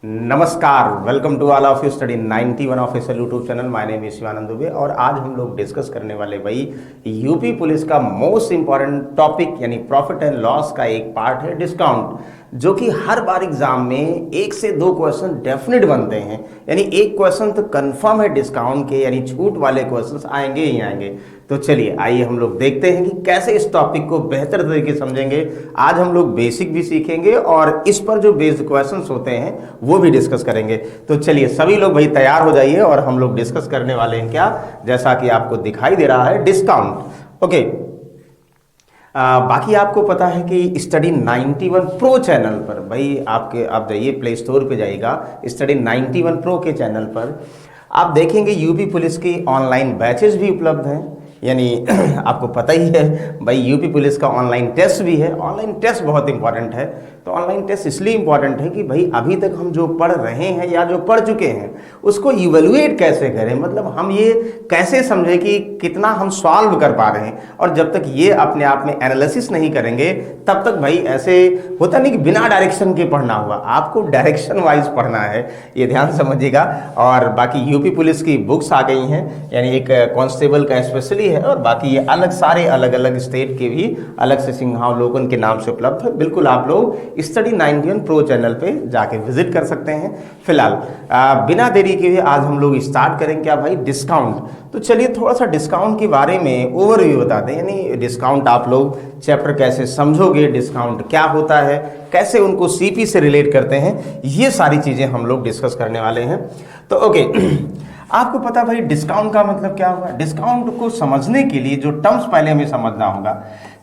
नमस्कार, welcome to all of you study 91 official YouTube channel. My name is Shivanand Dubey और आज हम लोग डिस्कस करने वाले भाई यूपी पुलिस का मोस्ट इंपॉर्टेंट टॉपिक यानी प्रॉफिट एंड लॉस का एक पार्ट है डिस्काउंट, जो कि हर बार एग्जाम में 1 से 2 क्वेश्चन डेफिनेट बनते हैं। यानी एक क्वेश्चन तो कंफर्म है डिस्काउंट के, यानी छूट वाले क्वेश्चंस आएंगे ही आएंगे। तो चलिए आइए हम लोग देखते हैं कि कैसे इस टॉपिक को बेहतर तरीके से समझेंगे। आज हम लोग बेसिक भी सीखेंगे और इस पर जो बेस्ड क्वेश्चंस होते हैं वो भी डिस्कस करेंगे। तो चलिए सभी लोग भाई तैयार हो जाइए और हम लोग डिस्कस करने वाले हैं क्या, जैसा कि आपको दिखाई दे रहा है डिस्काउंट। ओके, बाकी आपको पता है कि स्टडी 91 प्रो चैनल पर भाई आप जाइए प्ले स्टोर पे जाइएगा, स्टडी 91 प्रो के चैनल पर आप देखेंगे यूपी पुलिस की ऑनलाइन बैचेस भी उपलब्ध हैं। यानी आपको पता ही है भाई यूपी पुलिस का ऑनलाइन टेस्ट भी है। ऑनलाइन टेस्ट बहुत इंपॉर्टेंट है। तो ऑनलाइन टेस्ट इसलिए इंपॉर्टेंट है कि भाई अभी तक हम जो पढ़ रहे हैं या जो पढ़ चुके हैं उसको इवेलुएट कैसे करें, मतलब हम ये कैसे समझें कि कितना हम सॉल्व कर पा रहे हैं। और जब तक ये अपने आप में एनालिसिस नहीं करेंगे तब तक भाई ऐसे होता नहीं कि बिना डायरेक्शन के पढ़ना हुआ, आपको डायरेक्शन वाइज पढ़ना है, ये ध्यान समझिएगा। और बाकी यूपी पुलिस की बुक्स आ गई हैं, यानी एक कांस्टेबल का स्पेशली है और बाकी ये अलग सारे अलग अलग स्टेट के भी अलग से सिंहावलोकन के नाम से उपलब्ध है। बिल्कुल आप लोग स्टडी 91 प्रो चैनल पे जाके विजिट कर सकते हैं। फिलहाल बिना देरी के हुए आज हम लोग स्टार्ट करें क्या भाई डिस्काउंट। तो चलिए थोड़ा सा डिस्काउंट के बारे में ओवरव्यू बताते हैं। यानी डिस्काउंट आप लोग चैप्टर कैसे समझोगे, डिस्काउंट क्या होता है, कैसे उनको सीपी से रिलेट करते हैं, ये सारी चीजें हम लोग डिस्कस करने वाले हैं। तो ओके, आपको पता भाई डिस्काउंट का मतलब क्या होगा। डिस्काउंट को समझने के लिए जो टर्म्स पहले हमें समझना होगा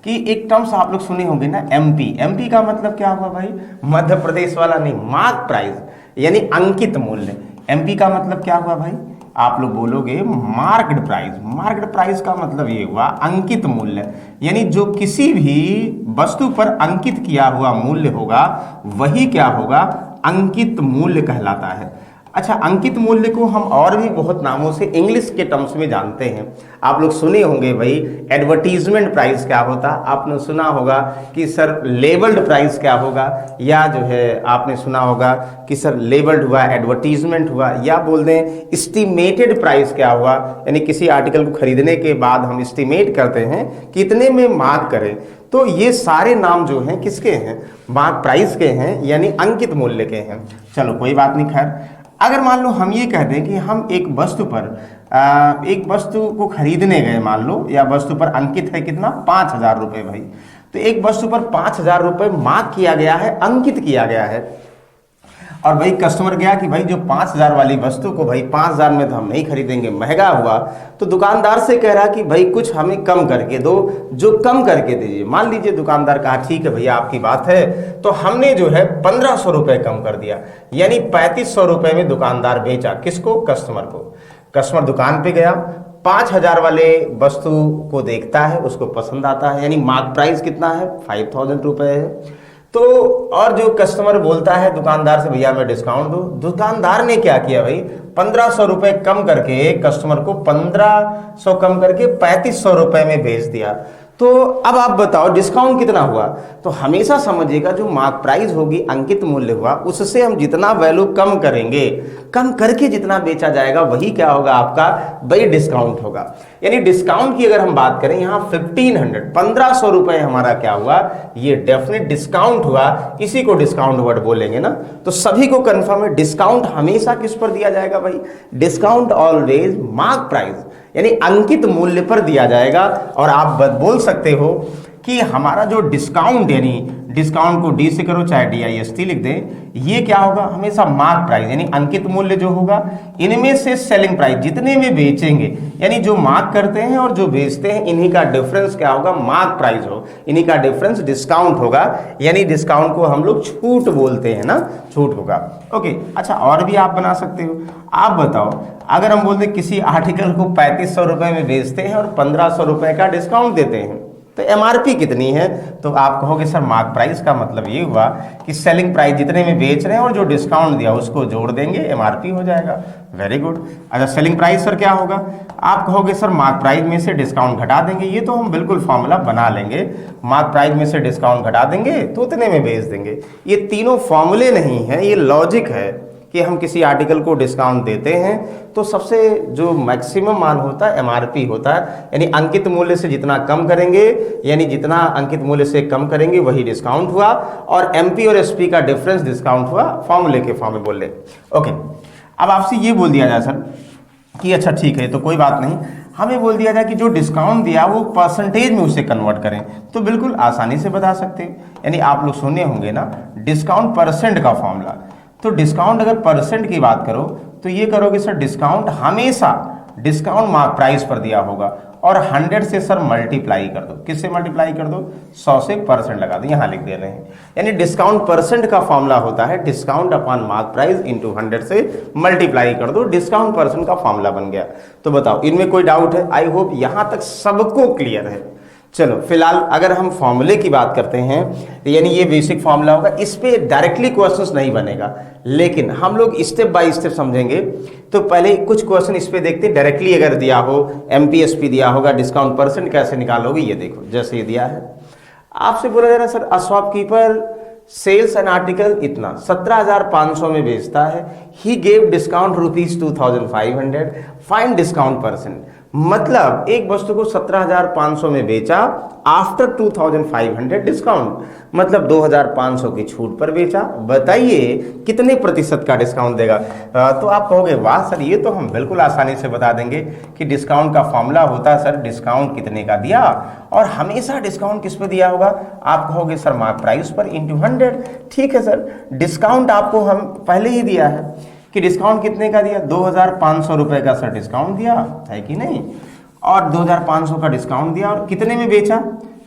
कि एक टर्म्स आप लोग सुने होंगे ना, एमपी। एमपी का मतलब क्या हुआ भाई, मध्य प्रदेश वाला नहीं, मार्क प्राइस यानी अंकित मूल्य। एमपी का मतलब क्या हुआ भाई, आप लोग बोलोगे मार्क्ड प्राइस। मार्क्ड प्राइस का मतलब ये हुआ अंकित मूल्य, यानी जो किसी भी वस्तु पर अंकित किया हुआ मूल्य होगा वही क्या होगा, अंकित मूल्य कहलाता है। अच्छा, अंकित मूल्य को हम और भी बहुत नामों से इंग्लिश के टर्म्स में जानते हैं। आप लोग सुने होंगे भाई एडवर्टीजमेंट प्राइस क्या होता, आपने सुना होगा कि सर लेबल्ड प्राइस क्या होगा, या जो है आपने सुना होगा कि सर लेबल्ड हुआ, एडवर्टीजमेंट हुआ, या बोल दें एस्टिमेटेड प्राइस क्या हुआ, यानी किसी आर्टिकल को खरीदने के बाद हम एस्टिमेट करते हैं कितने में मार्क करें। तो ये सारे नाम जो हैं किसके हैं, मार्क प्राइस के हैं, यानी अंकित मूल्य के हैं। चलो कोई बात नहीं। खैर, अगर मान लो हम ये कह दें कि हम एक वस्तु पर एक वस्तु को खरीदने गए, मान लो, या वस्तु पर अंकित है कितना, 5,000 रुपये भाई। तो एक वस्तु पर 5,000 रुपये मार्क किया गया है, अंकित किया गया है, और भाई कस्टमर गया कि भाई जो 5,000 वाली वस्तु को भाई 5,000 में तो हम नहीं खरीदेंगे, महंगा हुआ। तो दुकानदार से कह रहा कि भाई कुछ हमें कम करके दो, जो कम करके दीजिए। मान लीजिए दुकानदार कहा ठीक है भैया आपकी बात है, तो हमने जो है 1,500 रुपये कम कर दिया, यानी 3,500 रुपये में दुकानदार बेचा किसको, कस्टमर को। कस्टमर दुकान पे गया, 5,000 वाले वस्तु को देखता है, उसको पसंद आता है, यानी मार्क प्राइस कितना है, 5,000 रुपये है। तो और जो कस्टमर बोलता है दुकानदार से भैया मैं डिस्काउंट दो, दुकानदार ने क्या किया भाई, 1,500 रुपये कम करके कस्टमर को 1,500 कम करके 3,500 रुपये में बेच दिया। तो अब आप बताओ डिस्काउंट कितना हुआ। तो हमेशा समझिएगा जो मार्क प्राइस होगी, अंकित मूल्य हुआ, उससे हम जितना वैल्यू कम करेंगे, कम करके जितना बेचा जाएगा वही क्या होगा आपका भाई डिस्काउंट होगा। यानी डिस्काउंट की अगर हम बात करें यहाँ 1,500 रुपये हमारा क्या हुआ, ये डेफिनेट डिस्काउंट हुआ, इसी को डिस्काउंट वर्ड बोलेंगे ना। तो सभी को कंफर्म है डिस्काउंट हमेशा किस पर दिया जाएगा भाई, डिस्काउंट ऑलवेज मार्क प्राइस यानी अंकित मूल्य पर दिया जाएगा। और आप बोल सकते हो कि हमारा जो डिस्काउंट, यानी डिस्काउंट को डी से करो चाहे DIST लिख दें, ये क्या होगा हमेशा मार्क प्राइस यानी अंकित मूल्य जो होगा, इनमें से सेलिंग प्राइस जितने में बेचेंगे, यानी जो मार्क करते हैं और जो बेचते हैं, इन्हीं का डिफरेंस क्या होगा, मार्क प्राइस हो, इन्हीं का डिफरेंस डिस्काउंट होगा। यानी डिस्काउंट को हम लोग छूट बोलते हैं ना, छूट होगा। ओके, अच्छा और भी आप बना सकते हो। आप बताओ अगर हम बोलते किसी आर्टिकल को 3,500 रुपये में बेचते हैं और 1,500 रुपये का डिस्काउंट देते हैं, तो MRP कितनी है, तो आप कहोगे सर मार्क प्राइस का मतलब ये हुआ कि सेलिंग प्राइस जितने में बेच रहे हैं और जो डिस्काउंट दिया उसको जोड़ देंगे, MRP हो जाएगा। Very good. अच्छा सेलिंग प्राइस सर क्या होगा, आप कहोगे सर मार्क प्राइस में से डिस्काउंट घटा देंगे, ये तो हम बिल्कुल फॉर्मूला बना लेंगे, मार्क प्राइस में से डिस्काउंट घटा देंगे तो उतने में बेच देंगे। ये तीनों फॉर्मूले नहीं है, ये लॉजिक है, कि हम किसी आर्टिकल को डिस्काउंट देते हैं तो सबसे जो मैक्सिमम मान होता है एमआरपी होता है, यानी अंकित मूल्य से जितना कम करेंगे, यानी जितना अंकित मूल्य से कम करेंगे वही डिस्काउंट हुआ, और एमपी और एसपी का डिफरेंस डिस्काउंट हुआ, फॉर्मूले के फॉर्म में बोल रहे। ओके, अब आपसे ये बोल दिया जाए सर कि अच्छा ठीक है तो कोई बात नहीं, हमें बोल दिया जाए कि जो डिस्काउंट दिया वो परसेंटेज में उसे कन्वर्ट करें, तो बिल्कुल आसानी से बता सकते हैं। यानी आप लोग सुने होंगे ना डिस्काउंट परसेंट का फॉर्मूला, तो डिस्काउंट अगर परसेंट की बात करो तो ये करोगे सर डिस्काउंट हमेशा डिस्काउंट मार्क प्राइस पर दिया होगा, और 100 से सर मल्टीप्लाई कर दो, किससे मल्टीप्लाई कर दो, 100 से परसेंट लगा दो, यहाँ लिख दे रहे हैं। यानी डिस्काउंट परसेंट का फॉर्मूला होता है discount upon mark price into 100 से मल्टीप्लाई कर दो, डिस्काउंट परसेंट का फॉर्मूला बन गया। तो बताओ इनमें कोई डाउट है? आई होप यहाँ तक सबको क्लियर है। चलो फिलहाल अगर हम फॉर्मूले की बात करते हैं, यानी ये बेसिक फॉर्मूला होगा, इस पे डायरेक्टली क्वेश्चंस नहीं बनेगा, लेकिन हम लोग स्टेप बाय स्टेप समझेंगे। तो पहले कुछ क्वेश्चन इस पे देखते हैं, डायरेक्टली अगर दिया हो एमपीएसपी दिया होगा, डिस्काउंट परसेंट कैसे निकालोगे, ये देखो जैसे ये दिया है, आपसे बोला जा रहा है sir a shopkeeper sells an article इतना 17,500 में बेचता है, ही gave discount ₹2,500, find discount percent. मतलब एक वस्तु को 17,500 में बेचा आफ्टर 2,500 डिस्काउंट, मतलब 2,500 की छूट पर बेचा, बताइए कितने प्रतिशत का डिस्काउंट देगा। तो आप कहोगे वाह सर ये तो हम बिल्कुल आसानी से बता देंगे कि डिस्काउंट का फॉर्मूला होता है सर डिस्काउंट कितने का दिया, और हमेशा डिस्काउंट किस पे दिया होगा, आप कहोगे सर मार्क प्राइस पर इंटू 100। ठीक है सर, डिस्काउंट आपको हम पहले ही दिया है कि डिस्काउंट कितने का दिया, 2,500 रुपए का सर डिस्काउंट दिया है कि नहीं, और 2,500 का डिस्काउंट दिया, और कितने में बेचा।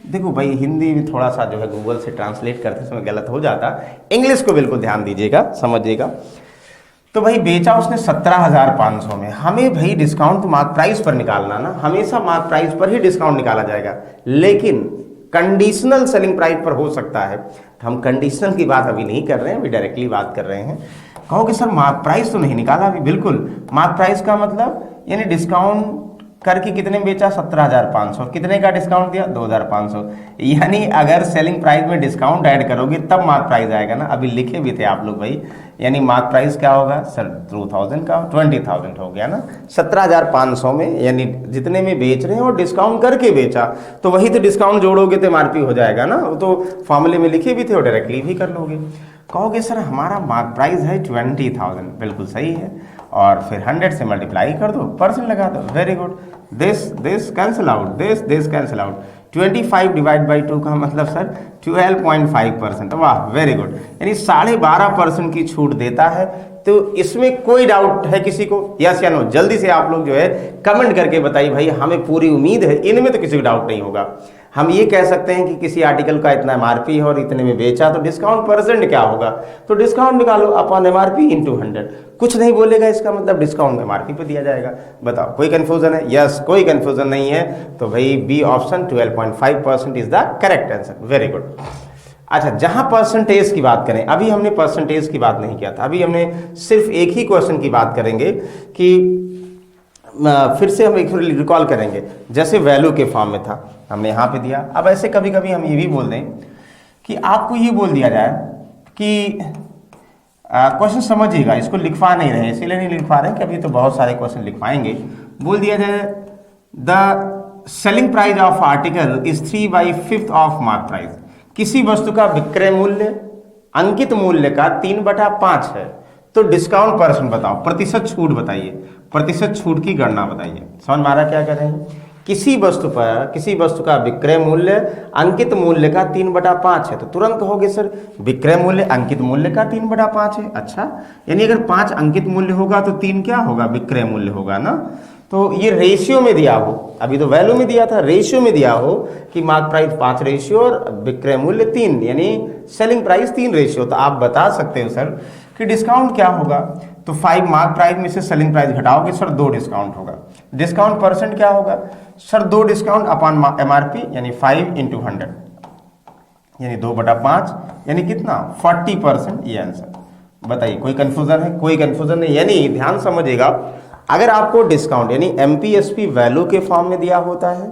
देखो भाई हिंदी में थोड़ा सा जो है गूगल से ट्रांसलेट करते समय गलत हो जाता, इंग्लिश को बिल्कुल ध्यान दीजिएगा, समझिएगा। तो भाई बेचा उसने 17,500 में, हमें भाई डिस्काउंट मार्क प्राइस पर निकालना ना, हमेशा मार्क प्राइस पर ही डिस्काउंट निकाला जाएगा, लेकिन कंडीशनल सेलिंग प्राइस पर हो सकता है। हम कंडीशनल की बात अभी नहीं कर रहे हैं, अभी डायरेक्टली बात कर रहे हैं। कहोगे सर मार्क प्राइस तो नहीं निकाला अभी, बिल्कुल मार्क प्राइस का मतलब यानी डिस्काउंट करके कितने में बेचा, 17,500, कितने का डिस्काउंट दिया, 2,500, यानी अगर सेलिंग प्राइस में डिस्काउंट ऐड करोगे तब मार्क प्राइस आएगा ना, अभी लिखे भी थे आप लोग भाई, यानी मार्क प्राइस क्या होगा सर 2,000 का 20,000 हो गया ना, 17,500 में यानी जितने में बेच रहे हैं और डिस्काउंट करके बेचा, तो वही तो डिस्काउंट जोड़ोगे तो एमआरपी हो जाएगा ना, वो तो फॉर्मूले में लिखे भी थे और डायरेक्टली भी कर लोगे। कहोगे सर हमारा मार्क प्राइस है 20,000, बिल्कुल सही है, और फिर 100 से मल्टीप्लाई कर दो, परसेंट लगा दो, very good, this cancel out, this cancel out, 25 divide by 2 का मतलब सर 12.5%, वाह वेरी गुड, यानी 12.5% की छूट देता है। तो इसमें कोई डाउट है किसी को, यस या नो, जल्दी से आप लोग जो है कमेंट करके बताइए भाई, हमें पूरी उम्मीद है इनमें तो किसी को डाउट नहीं होगा। हम ये कह सकते हैं कि किसी आर्टिकल का इतना एमआरपी है और इतने में बेचा, तो डिस्काउंट परसेंट क्या होगा, तो डिस्काउंट निकालो अपॉन एमआरपी इंटू 100, कुछ नहीं बोलेगा, इसका मतलब डिस्काउंट एमआरपी पे दिया जाएगा। बताओ कोई कंफ्यूजन है? यस, कोई कंफ्यूजन नहीं है, तो भाई B option 12.5% is the correct answer, very good. अच्छा, जहां परसेंटेज की बात करें, अभी हमने परसेंटेज की बात नहीं किया था, अभी हमने सिर्फ एक ही क्वेश्चन की बात करेंगे कि फिर से हम एक रिकॉल करेंगे, जैसे वैल्यू के फॉर्म में था हमने यहाँ पे दिया। अब ऐसे कभी कभी हम ये भी बोल दें कि आपको ये बोल दिया जाए कि क्वेश्चन समझिएगा, इसको लिखवा नहीं रहे, इसीलिए नहीं लिखवा रहे कि अभी तो बहुत सारे क्वेश्चन लिखवाएंगे। बोल दिया जाए the selling price of article is 3/5 of mark price, किसी वस्तु का विक्रय मूल्य अंकित मूल्य का 3/5 है, तो डिस्काउंट परसेंट बताओ, प्रतिशत छूट बताइए, प्रतिशत छूट की गणना बताइए। समझ में आ रहा क्या कह रहे हैं? किसी वस्तु का विक्रय मूल्य अंकित मूल्य का 3/5 है, तो तुरंत कहोगे सर विक्रय मूल्य अंकित मूल्य का 3/5 है। अच्छा, यानी अगर 5 अंकित मूल्य होगा तो 3 क्या होगा, विक्रय मूल्य होगा ना। तो ये रेशियो में दिया हो, अभी तो वैल्यू में दिया था, रेशियो में दिया हो कि मार्क प्राइस 5 रेशियो और विक्रय मूल्य 3, यानी सेलिंग प्राइस 3 रेशियो, तो आप बता सकते हो सर कि डिस्काउंट क्या होगा। तो 5 मार्क प्राइस में से सेलिंग प्राइस घटाओगे सर 2 डिस्काउंट होगा। डिस्काउंट परसेंट क्या होगा सर, 2 डिस्काउंट अपॉन एमआरपी, यानी 5 इंटू 100, यानी 2/5, यानी कितना 40%, ये आंसर। बताइए कोई कंफ्यूजन है? कोई कंफ्यूजन नहीं, यानी ध्यान समझिएगा, अगर आपको डिस्काउंट यानी एमपीएसपी वैल्यू के फॉर्म में दिया होता है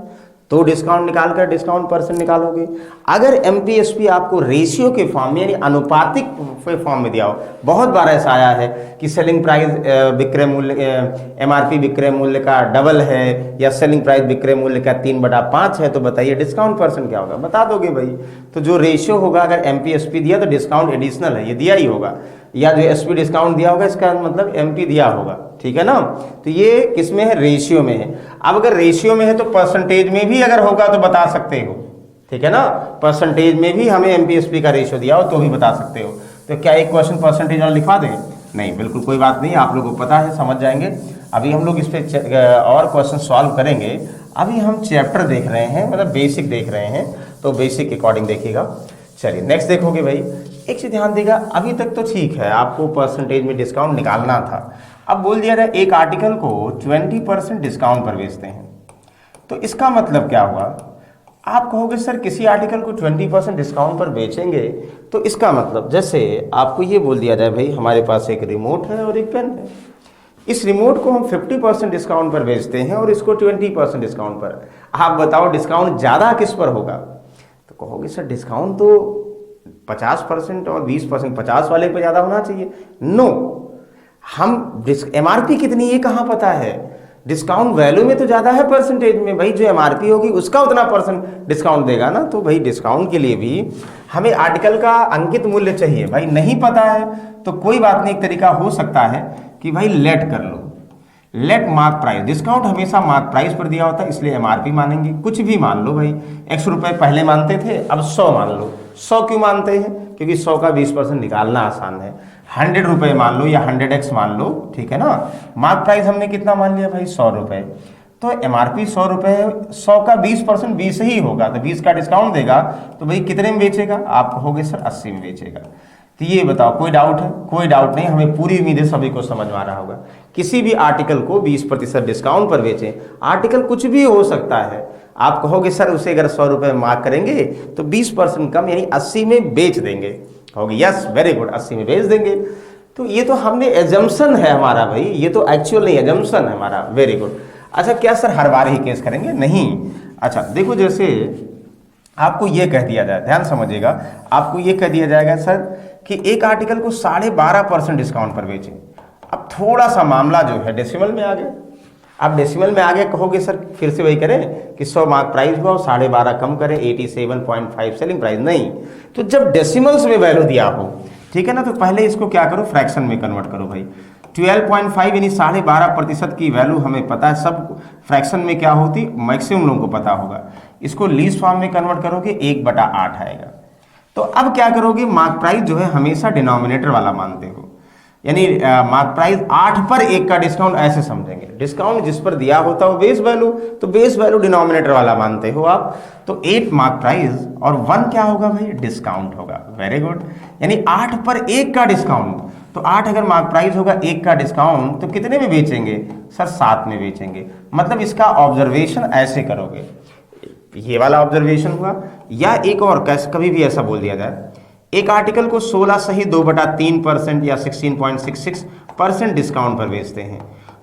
तो डिस्काउंट निकाल कर डिस्काउंट परसेंट निकालोगे। अगर एमपीएसपी आपको रेशियो के फॉर्म में यानी अनुपातिक फॉर्म में दिया हो, बहुत बार ऐसा आया है कि सेलिंग प्राइस विक्रय मूल्य एमआरपी विक्रय मूल्य का डबल है या सेलिंग प्राइस विक्रय मूल्य का 3/5 है, तो बताइए डिस्काउंट परसेंट क्या होगा, बता दोगे भाई। तो जो रेशियो होगा, अगर एमपीएसपी दिया तो डिस्काउंट एडिशनल है, ये दिया ही होगा, या जो एसपी डिस्काउंट दिया होगा इसका मतलब एमपी दिया होगा, ठीक है ना। तो ये किस में है, रेशियो में है। अब अगर रेशियो में है तो परसेंटेज में भी अगर होगा तो बता सकते हो, ठीक है ना। परसेंटेज में भी हमें एमपीएसपी का रेशियो दिया हो तो भी बता सकते हो। तो क्या एक क्वेश्चन परसेंटेज वाला लिखवा दें? नहीं, बिल्कुल कोई बात नहीं, आप लोगों को पता है, समझ जाएंगे। अभी हम लोग इस पर और क्वेश्चन सॉल्व करेंगे। अभी हम चैप्टर देख रहे हैं, मतलब बेसिक देख रहे हैं, तो बेसिक के अकॉर्डिंग देखिएगा। चलिए नेक्स्ट देखोगे भाई, एक चीज ध्यान देगा, अभी तक तो ठीक है, आपको परसेंटेज में डिस्काउंट निकालना था। अब बोल दिया जाए एक आर्टिकल को 20% डिस्काउंट पर बेचते हैं, तो इसका मतलब क्या हुआ? आप कहोगे सर किसी आर्टिकल को 20% डिस्काउंट पर बेचेंगे, तो इसका मतलब जैसे आपको ये बोल दिया जाए भाई हमारे पास एक रिमोट है और एक पेन है, इस रिमोट को हम 50% डिस्काउंट पर बेचते हैं और इसको 20% डिस्काउंट पर। आप बताओ डिस्काउंट ज़्यादा किस पर होगा? तो कहोगे सर डिस्काउंट तो 50% और 20%, 50 वाले पर ज़्यादा होना चाहिए। नो, हम एमआरपी कितनी ये कहाँ पता है? डिस्काउंट वैल्यू में तो ज़्यादा है परसेंटेज में, भाई जो एमआरपी होगी उसका उतना परसेंट डिस्काउंट देगा ना। तो भाई डिस्काउंट के लिए भी हमें आर्टिकल का अंकित मूल्य चाहिए। भाई नहीं पता है तो कोई बात नहीं, एक तरीका हो सकता है कि भाई लेट कर लो, लेट मार्क प्राइस। डिस्काउंट हमेशा मार्क प्राइस पर दिया होता है, इसलिए एमआरपी मानेंगे। कुछ भी मान लो भाई, 100 रुपये पहले मानते थे, अब 100 मान लो। 100 क्यों मानते हैं? क्योंकि 100 का 20% निकालना आसान है। 100 रुपये मान लो या 100x मान लो, ठीक है ना। मार्क प्राइस हमने कितना मान लिया भाई? 100 रुपये। तो एमआरपी 100 रुपये है, 100 का 20% 20 ही होगा, तो 20 का डिस्काउंट देगा, तो भाई कितने में बेचेगा? आप कहोगे सर 80 में बेचेगा। तो ये बताओ कोई डाउट है? कोई डाउट नहीं, हमें पूरी उम्मीद है सभी को समझ में आ रहा होगा। किसी भी आर्टिकल को 20% डिस्काउंट पर बेचें, आर्टिकल कुछ भी हो सकता है। आप कहोगे सर उसे अगर 100 रुपये मार्क करेंगे तो 20% कम यानी 80 में बेच देंगे, कहोगे यस वेरी गुड 80 में बेच देंगे। तो ये तो हमने एजम्पशन है हमारा भाई, ये तो एक्चुअल नहीं, एजम्पशन है हमारा, वेरी गुड। अच्छा क्या सर हर बार ही केस करेंगे? नहीं। अच्छा देखो, जैसे आपको ये कह दिया जाए, ध्यान समझिएगा, आपको ये कह दिया जाएगा सर कि एक आर्टिकल को 12.5% डिस्काउंट पर बेचें। अब थोड़ा सा मामला जो है डेसिमल में आ गया। आप डेसिमल में आगे कहोगे सर फिर से वही करें कि 100 मार्क प्राइस हुआ और 12.5 कम करें 87.5 सेलिंग प्राइस। नहीं, तो जब डेसिमल्स में वैल्यू दिया हो, ठीक है ना, तो पहले इसको क्या करो, फ्रैक्शन में कन्वर्ट करो भाई। 12.5 यानी 12.5% की वैल्यू हमें पता है, सब फ्रैक्शन में क्या होती मैक्सिमम लोगों को पता होगा। इसको लीस्ट फॉर्म में कन्वर्ट करोगे 1/8 आएगा। तो अब क्या करोगे, मार्क प्राइस जो है हमेशा डिनोमिनेटर वाला मानते हो, यानी मार्क प्राइस 8 पर 1 का डिस्काउंट ऐसे समझेंगे। डिस्काउंट जिस पर दिया होता है वो बेस वैल्यू, तो बेस वैल्यू डिनोमिनेटर वाला मानते हो आप। तो 8 मार्क प्राइस और 1 क्या होगा भाई? डिस्काउंट होगा, वेरी गुड। यानी 8 पर 1 का डिस्काउंट, तो 8 अगर मार्क प्राइस होगा 1 का डिस्काउंट, तो कितने में बेचेंगे सर? 7 में बेचेंगे। मतलब इसका ऑब्जर्वेशन ऐसे करोगे, ये वाला ऑब्जर्वेशन हुआ। या एक और कैसे कभी भी ऐसा बोल दिया जाए, एक आर्टिकल को 16 सही 2/3% या 16.66% डिस्काउंट पर बेचते हैं,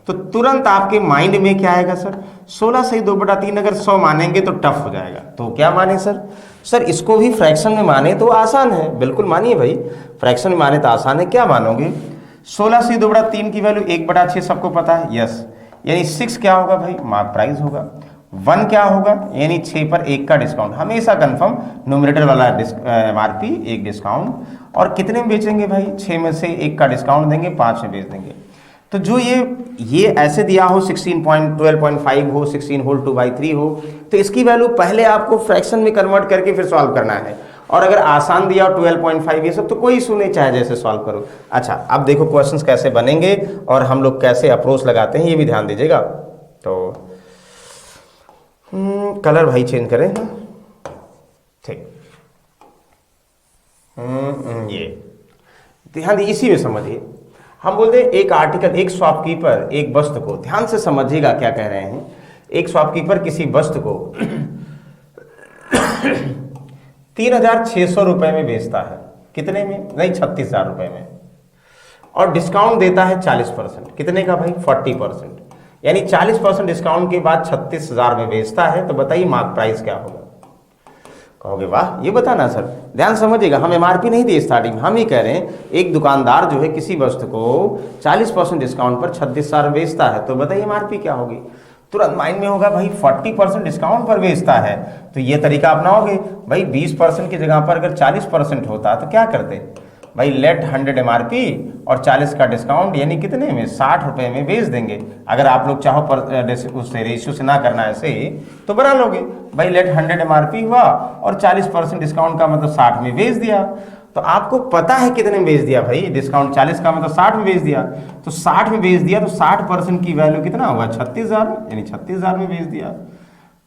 तो तुरंत आपके माइंड में क्या आएगा सर? 16 सही 2/3 अगर 100 मानेंगे तो टफ हो जाएगा। तो क्या माने सर? सर इसको भी फ्रैक्शन में माने तो आसान है, बिल्कुल मानिए भाई, फ्रैक्शन में माने तो आसान है। क्या मानोगे? 16 सही 2/3 की वैल्यू 1/6 सबको पता है, यस। यानी 6 क्या होगा भाई? मार्क प्राइस होगा। 1 क्या होगा? यानी 6 पर 1 का डिस्काउंट, हमेशा कंफर्म न्यूमरेटर वाला एमआरपी 1 डिस्काउंट। और कितने में बेचेंगे भाई? 6 में से 1 का डिस्काउंट देंगे, 5 में बेच देंगे। तो जो ये ऐसे दिया हो 12.5 हो, 16 होल 2/3 हो, तो इसकी वैल्यू पहले आपको फ्रैक्शन में कन्वर्ट करके फिर सॉल्व करना है। और अगर आसान दिया हो 12.5 ये सब, तो कोई इशू नहीं, चाहे जैसे सॉल्व करो। अच्छा अब देखो क्वेश्चंस कैसे बनेंगे और हम लोग कैसे अप्रोच लगाते हैं, ये भी ध्यान दीजिएगा। तो कलर भाई चेंज करें, ठीक। ये ध्यान इसी में समझिए। हम बोलते हैं एक आर्टिकल, एक शॉपकीपर एक वस्तु को, ध्यान से समझिएगा क्या कह रहे हैं। एक शॉपकीपर किसी वस्तु को 3,600 रुपए में बेचता है। कितने में? नहीं, 36,000 रुपए में। और डिस्काउंट देता है 40%। कितने का भाई? 40%। यानी 40% डिस्काउंट के बाद 36,000 में बेचता है, तो बताइए मार्क प्राइस क्या होगा। कहोगे वाह, ये बताना सर। ध्यान समझिएगा, हम एमआरपी नहीं दिए स्टार्टिंग में, हम ही कह रहे हैं एक दुकानदार जो है किसी वस्तु को 40% डिस्काउंट पर 36,000 में बेचता है, तो बताइए एमआरपी क्या होगी। तुरंत माइंड में होगा भाई 40% डिस्काउंट पर बेचता है, तो ये तरीका अपनाओगे भाई। 20% की जगह पर अगर 40% होता तो क्या करते भाई, लेट 100 एमआरपी और 40 का डिस्काउंट, यानी कितने में, 60 रुपये में बेच देंगे। अगर आप लोग चाहो पर उससे रेशियो से ना करना ऐसे तो बना लोगे भाई, लेट 100 एमआरपी हुआ और 40% डिस्काउंट का मतलब 60 में बेच दिया। तो आपको पता है कितने में बेच दिया भाई, डिस्काउंट 40 का मतलब 60 में बेच दिया, तो 60 में बेच दिया तो 60% की वैल्यू कितना हुआ, 36,000, यानी 36,000 में बेच दिया।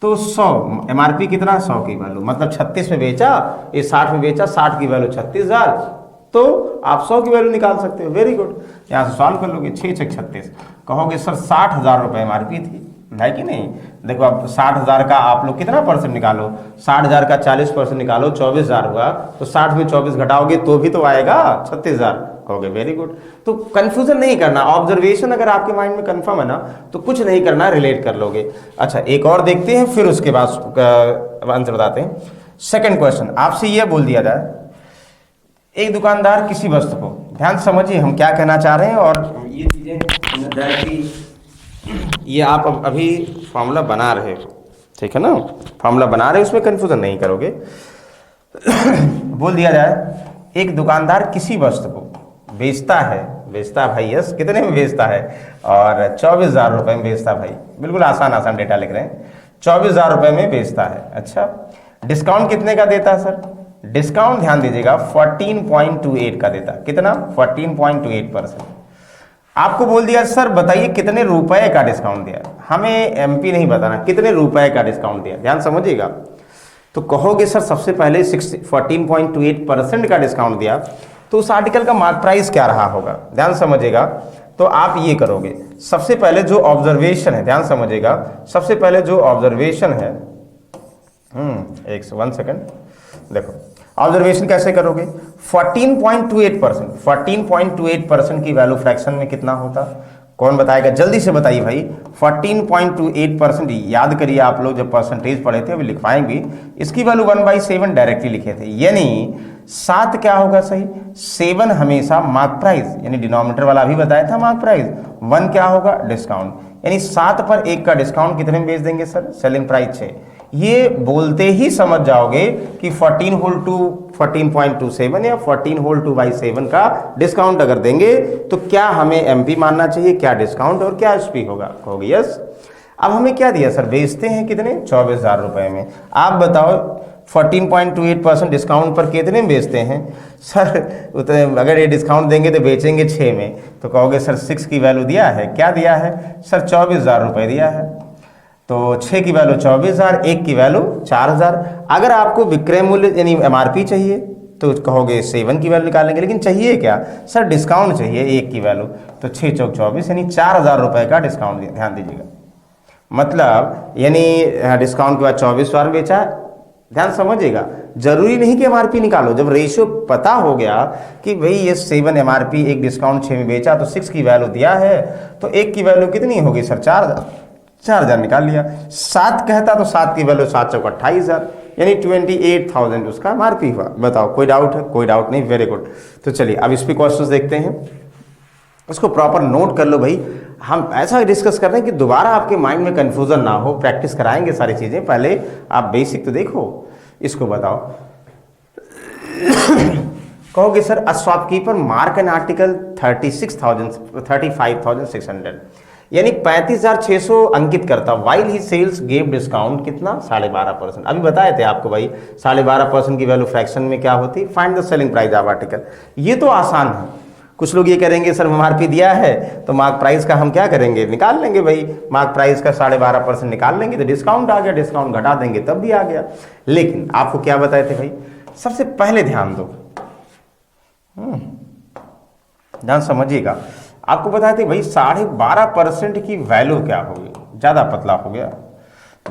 तो 100 एमआरपी कितना, 100 की वैल्यू, मतलब 36 में बेचा, ये 60 में बेचा, 60 की वैल्यू 36,000, तो आप 100 की वैल्यू निकाल सकते हो। वेरी गुड, यहाँ से सॉल्व कर लोगे, 6 6 36। कहोगे सर 60,000 रुपये एमआरपी थी, है कि नहीं। देखो अब 60,000 का आप लोग कितना परसेंट निकालो, 60,000 का 40% निकालो, 24,000 हुआ, तो 60 में 24 घटाओगे तो भी तो आएगा 36,000। कहोगे वेरी गुड। तो कंफ्यूजन नहीं करना, ऑब्जर्वेशन अगर आपके माइंड में कंफर्म है ना तो कुछ नहीं करना, रिलेट कर लोगे। अच्छा एक और देखते हैं, फिर उसके बाद आंसर बताते हैं। सेकंड क्वेश्चन, आपसे यह बोल दिया जाए एक दुकानदार किसी वस्तु को, ध्यान समझिए हम क्या कहना चाह रहे हैं, और ये चीजें ये आप अभी फॉर्मूला बना रहे हो, ठीक है ना, फॉर्मूला बना रहे हो, उसमें कंफ्यूजन नहीं करोगे। बोल दिया जाए एक दुकानदार किसी वस्तु को बेचता है भाई, यस, कितने में बेचता है, और 24,000 रुपये में बेचता भाई, बिल्कुल आसान डेटा लिख रहे हैं, 24,000 रुपये में बेचता है। अच्छा डिस्काउंट कितने का देता है सर, डिस्काउंट ध्यान दीजिएगा 14.28 का देता, कितना, 14.28%। आपको बोल दिया सर बताइए कितने रुपए का डिस्काउंट दिया, हमें एमपी नहीं बताना, कितने रुपए का डिस्काउंट दिया, ध्यान समझिएगा। तो कहोगे सर सबसे पहले 14.28% का डिस्काउंट दिया, तो उस आर्टिकल का मार्क प्राइस क्या रहा होगा, ध्यान समझिएगा। तो आप ये करोगे, सबसे पहले जो ऑब्जर्वेशन है, ध्यान समझिएगा, सबसे पहले जो ऑब्जर्वेशन है, 1 सेकंड, देखो ऑब्जर्वेशन कैसे करोगे, 14.28% की वैल्यू फ्रैक्शन में कितना होता, कौन बताएगा, जल्दी से बताइए भाई। 14.28% याद करिए, आप लोग जब परसेंटेज पढ़े थे अभी लिखवाएं भी, इसकी वैल्यू 1/7 डायरेक्टली लिखे थे, यानी 7 क्या होगा सही, 7 हमेशा मार्क प्राइस, यानी डिनोमिनेटर वाला अभी बताया था मार्क प्राइस, 1 क्या होगा डिस्काउंट, यानी 7 पर 1 का डिस्काउंट कितने में बेच देंगे सर, सेलिंग प्राइस 6। ये बोलते ही समझ जाओगे कि 14 होल टू 14.27 या 14 होल टू बाई 7 का डिस्काउंट अगर देंगे तो क्या हमें एमपी मानना चाहिए, क्या डिस्काउंट और क्या एसपी होगा, कहोगे यस। अब हमें क्या दिया सर, बेचते हैं कितने, 24,000 रुपए में, आप बताओ 14.28% डिस्काउंट पर कितने में बेचते हैं सर, उतने अगर ये डिस्काउंट देंगे तो बेचेंगे 6 में, तो कहोगे सर 6 की वैल्यू दिया है, क्या दिया है सर, 24,000 रुपये दिया है, तो 6 की वैल्यू 24,000, 1 की वैल्यू 4,000। अगर आपको विक्रय मूल्य यानी एमआरपी चाहिए तो कहोगे 7 की वैल्यू निकालेंगे, लेकिन चाहिए क्या सर, डिस्काउंट चाहिए 1 की वैल्यू, तो 6 चौक 24, यानी 4,000 रुपये का डिस्काउंट, ध्यान दीजिएगा, मतलब यानी डिस्काउंट के बाद 24,000 बेचा, ध्यान समझिएगा। जरूरी नहीं कि एमआरपी निकालो, जब रेशियो पता हो गया कि भाई ये 7 एमआरपी, 1 डिस्काउंट 6 में बेचा, तो 6 की वैल्यू दिया है, तो 1 की वैल्यू कितनी होगी सर, 4,000 निकाल लिया। 7 कहता तो 7 की वैल्यू 7 चौक 28,000, यानी 28,000 उसका एमआरपी हुआ। बताओ कोई डाउट है, कोई डाउट नहीं, वेरी गुड। तो चलिए अब इस पे क्वेश्चंस देखते हैं, इसको प्रॉपर नोट कर लो भाई। हम ऐसा डिस्कस कर रहे हैं कि दोबारा आपके माइंड में कंफ्यूजन ना हो, प्रैक्टिस कराएंगे सारी चीजें, पहले आप बेसिक तो देखो। इसको बताओ, कहोगे sir a shopkeeper mark an article 35,600, यानी 35,600 अंकित करता, while he sells gave discount कितना, 12.5%। अभी बताए थे आपको भाई 12.5% की वैल्यू फ्रैक्शन में क्या होती, find the selling price of article. ये तो आसान है। कुछ लोग ये करेंगे सर एमआरपी दिया है तो मार्क प्राइस का हम क्या करेंगे, निकाल लेंगे भाई, मार्क प्राइस का 12.5% निकाल लेंगे तो डिस्काउंट आ गया, डिस्काउंट घटा देंगे तब भी आ गया। लेकिन आपको क्या बताए थे भाई, सबसे पहले ध्यान दो, ध्यान समझिएगा, आपको बताए थे भाई 12.5% की वैल्यू क्या होगी, ज्यादा पतला हो गया,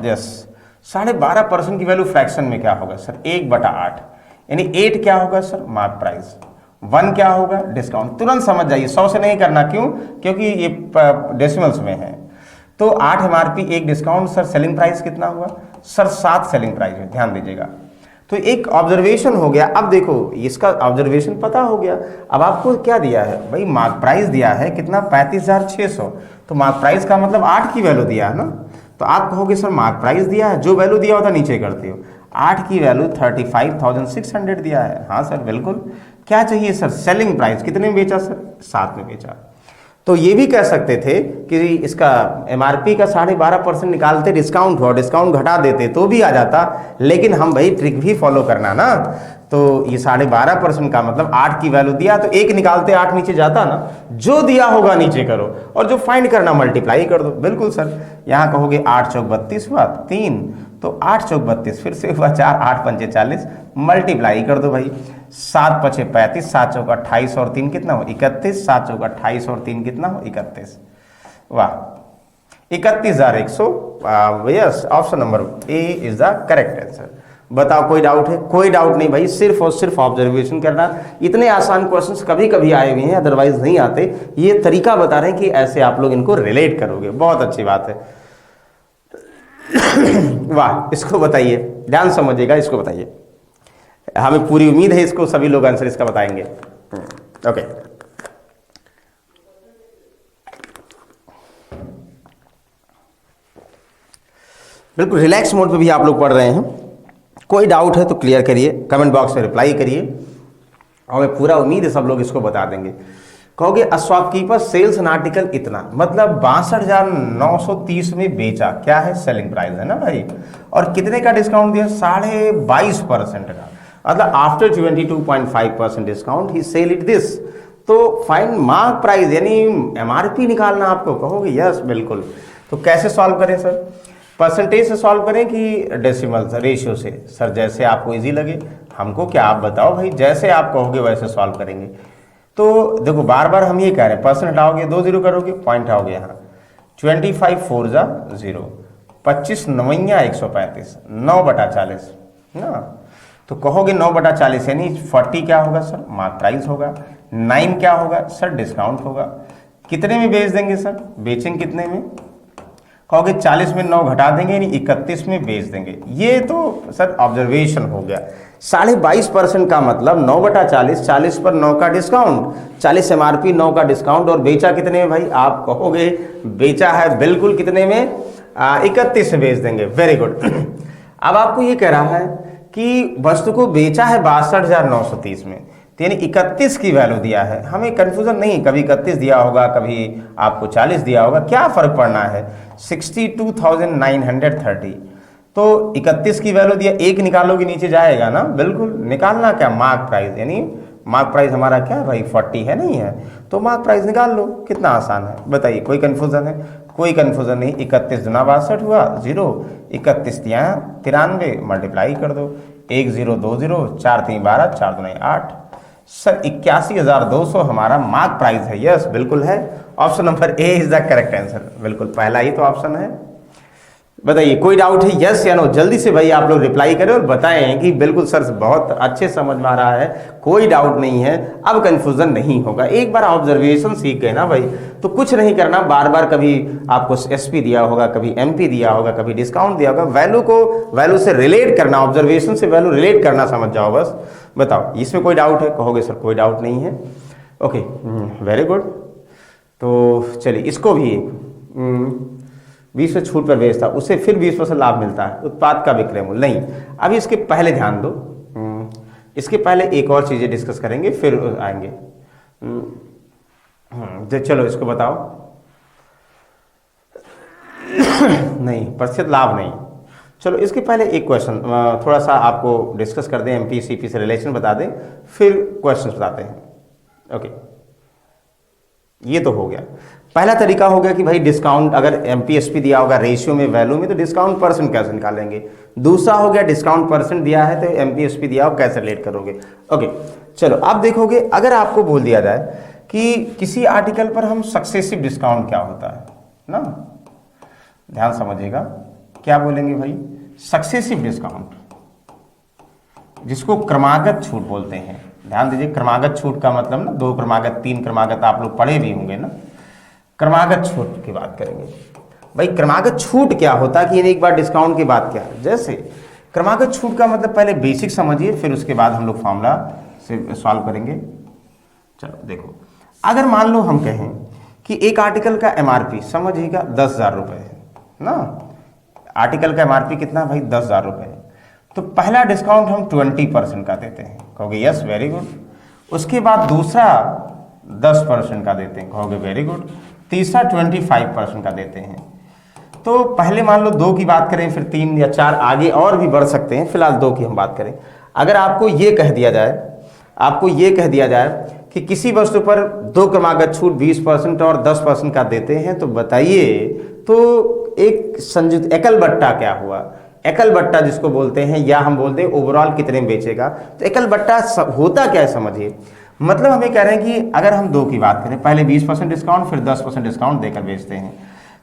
यस। 12.5% की वैल्यू फ्रैक्शन में क्या होगा सर, 1/8, यानी 8 क्या होगा सर, मार्क प्राइस, 1 क्या होगा, डिस्काउंट। तुरंत समझ जाइए, 100 से नहीं करना, क्यों, क्योंकि ये डेसिमल्स में है। तो 8 एमआरपी, एक डिस्काउंट, सर सेलिंग प्राइस कितना हुआ सर 7 सेलिंग प्राइस में, ध्यान दीजिएगा। तो एक ऑब्जर्वेशन हो गया। अब देखो इसका ऑब्जर्वेशन पता हो गया। अब आपको क्या दिया है भाई, मार्क प्राइस दिया है कितना 35,600, तो मार्क प्राइस का मतलब 8 की वैल्यू दिया है ना। तो आप कहोगे सर मार्क प्राइस दिया है, जो वैल्यू दिया होता नीचे करते हो, 8 की वैल्यू 35,600 दिया है। हाँ सर बिल्कुल। क्या चाहिए सर, सेलिंग प्राइस कितने में बेचा सर, 7 में बेचा। तो ये भी कह सकते थे कि इसका एमआरपी का 12.5% निकालते, डिस्काउंट हो, डिस्काउंट घटा देते तो भी आ जाता, लेकिन हम भाई ट्रिक भी फॉलो करना ना। तो ये 12.5% का मतलब 8 की वैल्यू दिया तो 1 निकालते 8 नीचे जाता ना, जो दिया होगा नीचे करो और जो फाइंड करना मल्टीप्लाई कर दो। बिल्कुल सर। यहाँ कहोगे 8 चौक 32 हुआ 3, तो 8 चौक 32 फिर से हुआ 4, 8 पंचे 40, मल्टीप्लाई कर दो भाई। 7 पचे 35, 7 चौक 28 और 3 कितना हो 31, 7 चौक 28 और 3 कितना हो 31। वाह, 31,100। Yes, option number A is the correct answer. बताओ कोई डाउट है? कोई डाउट नहीं भाई, सिर्फ और सिर्फ ऑब्जर्वेशन करना। इतने आसान क्वेश्चंस कभी कभी आए हुए हैं, अदरवाइज नहीं आते। ये तरीका बता रहे हैं कि ऐसे आप लोग इनको रिलेट करोगे, बहुत अच्छी बात है। वाह, इसको बताइए, ध्यान समझिएगा, इसको बताइए। हमें पूरी उम्मीद है इसको सभी लोग आंसर इसका बताएंगे। ओके, बिल्कुल रिलैक्स मोड पे भी आप लोग पढ़ रहे हैं। कोई डाउट है तो क्लियर करिए, कमेंट बॉक्स में रिप्लाई करिए, और हमें पूरा उम्मीद है सब लोग इसको बता देंगे। कहोगे a shopkeeper sells an article इतना, मतलब 62,930 में बेचा, क्या है सेलिंग प्राइस है ना भाई, और कितने का डिस्काउंट दिया 22.5% का, मतलब after 22.5% discount he sell it this. तो फाइंड मार्क प्राइस यानी एमआरपी निकालना आपको। कहोगे यस बिल्कुल। तो कैसे सॉल्व करें सर, परसेंटेज से सॉल्व करें कि डेसिमल रेशियो से? सर जैसे आपको इजी लगे, हमको क्या आप बताओ भाई, जैसे आप कहोगे वैसे सॉल्व करेंगे। तो देखो बार बार हम ये कह रहे हैं, परसेंट हटाओगे 2 0 करोगे, पॉइंट आओगे यहाँ 25 4 जा 0, 25 9 135, 9/40 ना। तो कहोगे 9/40 यानी 40 क्या होगा सर, मार्क प्राइस होगा। 9 क्या होगा सर, डिस्काउंट होगा। कितने में बेच देंगे सर, बेचेंगे कितने में? कहोगे 40 में 9 घटा देंगे यानी 31 में बेच देंगे। ये तो सर ऑब्जर्वेशन हो गया। 22.5% का मतलब 9/40, 40 पर 9 का डिस्काउंट, 40 एमआरपी 9 का डिस्काउंट, और बेचा कितने में भाई? आप कहोगे बेचा है बिल्कुल कितने में, 31 में बेच देंगे। Very good. अब आपको ये कह रहा है कि वस्तु को बेचा है 62,930 में, तो यानी 31 की वैल्यू दिया है। हमें कंफ्यूजन नहीं, कभी 31 दिया होगा, कभी आपको 40 दिया होगा, क्या फर्क पड़ना है। 62,930, तो 31 की वैल्यू दिया, 1 निकालोगे नीचे जाएगा ना, बिल्कुल। निकालना क्या, मार्क प्राइस, यानी मार्क प्राइस हमारा क्या है भाई 40 है, नहीं है, तो मार्क प्राइस निकाल लो। कितना आसान है बताइए, कोई कंफ्यूजन है? कोई कंफ्यूजन नहीं। 31 दूना 62 हुआ 0, 31 93, मल्टीप्लाई कर दो, 1 0 2 0, 4 3 12, 4 2 8 सर 81,200 हमारा मार्क प्राइस है। यस बिल्कुल है, option number A is the correct answer. बिल्कुल पहला ही तो ऑप्शन है। बताइए कोई डाउट है, यस या नो? जल्दी से भाई आप लोग रिप्लाई करें और बताएं कि बिल्कुल सर बहुत अच्छे समझ में आ रहा है, कोई डाउट नहीं है, अब कंफ्यूजन नहीं होगा। एक बार ऑब्जर्वेशन सीख गए ना भाई, तो कुछ नहीं करना। बार बार कभी आपको एसपी दिया होगा, कभी एमपी दिया होगा, कभी डिस्काउंट दिया होगा, वैल्यू को वैल्यू से रिलेट करना, ऑब्जर्वेशन से वैल्यू रिलेट करना समझ जाओ बस। बताओ इसमें कोई डाउट है? कहोगे सर कोई डाउट नहीं है। Okay very good. तो चलिए इसको भी 20% छूट पर बेचता, उससे फिर 20% लाभ मिलता है, उत्पाद का विक्रय मूल्य नहीं। अभी इसके पहले ध्यान दो, इसके पहले एक और चीजें डिस्कस करेंगे फिर आएंगे। तो चलो इसको बताओ। नहीं, प्रतिशत लाभ नहीं। चलो इसके पहले एक क्वेश्चन थोड़ा सा आपको डिस्कस कर दें, एमपी सीपी से रिलेशन बता दें, फिर क्वेश्चन बताते हैं। ओके, ये तो हो गया। पहला तरीका हो गया कि भाई डिस्काउंट अगर एमपीएसपी दिया होगा रेशियो में वैल्यू में, तो डिस्काउंट परसेंट कैसे निकालेंगे। दूसरा हो गया डिस्काउंट परसेंट दिया है तो एमपीएसपी दिया हो कैसे रिलेट करोगे। ओके चलो आप देखोगे, अगर आपको बोल दिया जाए कि किसी आर्टिकल पर हम सक्सेसिव डिस्काउंट क्या होता है ना, ध्यान समझिएगा, क्या बोलेंगे भाई, सक्सेसिव डिस्काउंट, जिसको क्रमागत छूट बोलते हैं। ध्यान दीजिए, क्रमागत छूट का मतलब ना 2 क्रमागत 3 क्रमागत आप लोग पढ़े भी होंगे ना, क्रमागत छूट की बात करेंगे। भाई क्रमागत छूट क्या होता है कि एक बार डिस्काउंट की बात क्या है। जैसे क्रमागत छूट का मतलब पहले बेसिक समझिए, फिर उसके बाद हम लोग फॉर्मूला से सॉल्व करेंगे। चलो देखो, अगर मान लो हम कहें कि एक आर्टिकल का एमआरपी समझिएगा 10,000 रुपये है ना, आर्टिकल का एमआरपी कितना भाई 10,000 रुपये है, तो पहला डिस्काउंट हम 20% का देते हैं, कहोगे यस वेरी गुड। उसके बाद दूसरा 10% का देते हैं, कहोगे वेरी गुड। तीसरा 25% का देते हैं। तो पहले मान लो 2 की बात करें, फिर 3 या 4 आगे और भी बढ़ सकते हैं, फिलहाल 2 की हम बात करें। अगर आपको ये कह दिया जाए कि किसी वस्तु पर 2 क्रमागत छूट 20% और 10% का देते हैं, तो बताइए तो एक संयुक्त एकल बट्टा क्या हुआ। एकल बट्टा जिसको बोलते हैं, या हम बोलते हैं ओवरऑल कितने में बेचेगा, तो एकल बट्टा होता क्या है समझिए। मतलब हमें कह रहे हैं कि अगर हम 2 की बात करें, पहले 20% डिस्काउंट फिर 10% डिस्काउंट देकर बेचते हैं,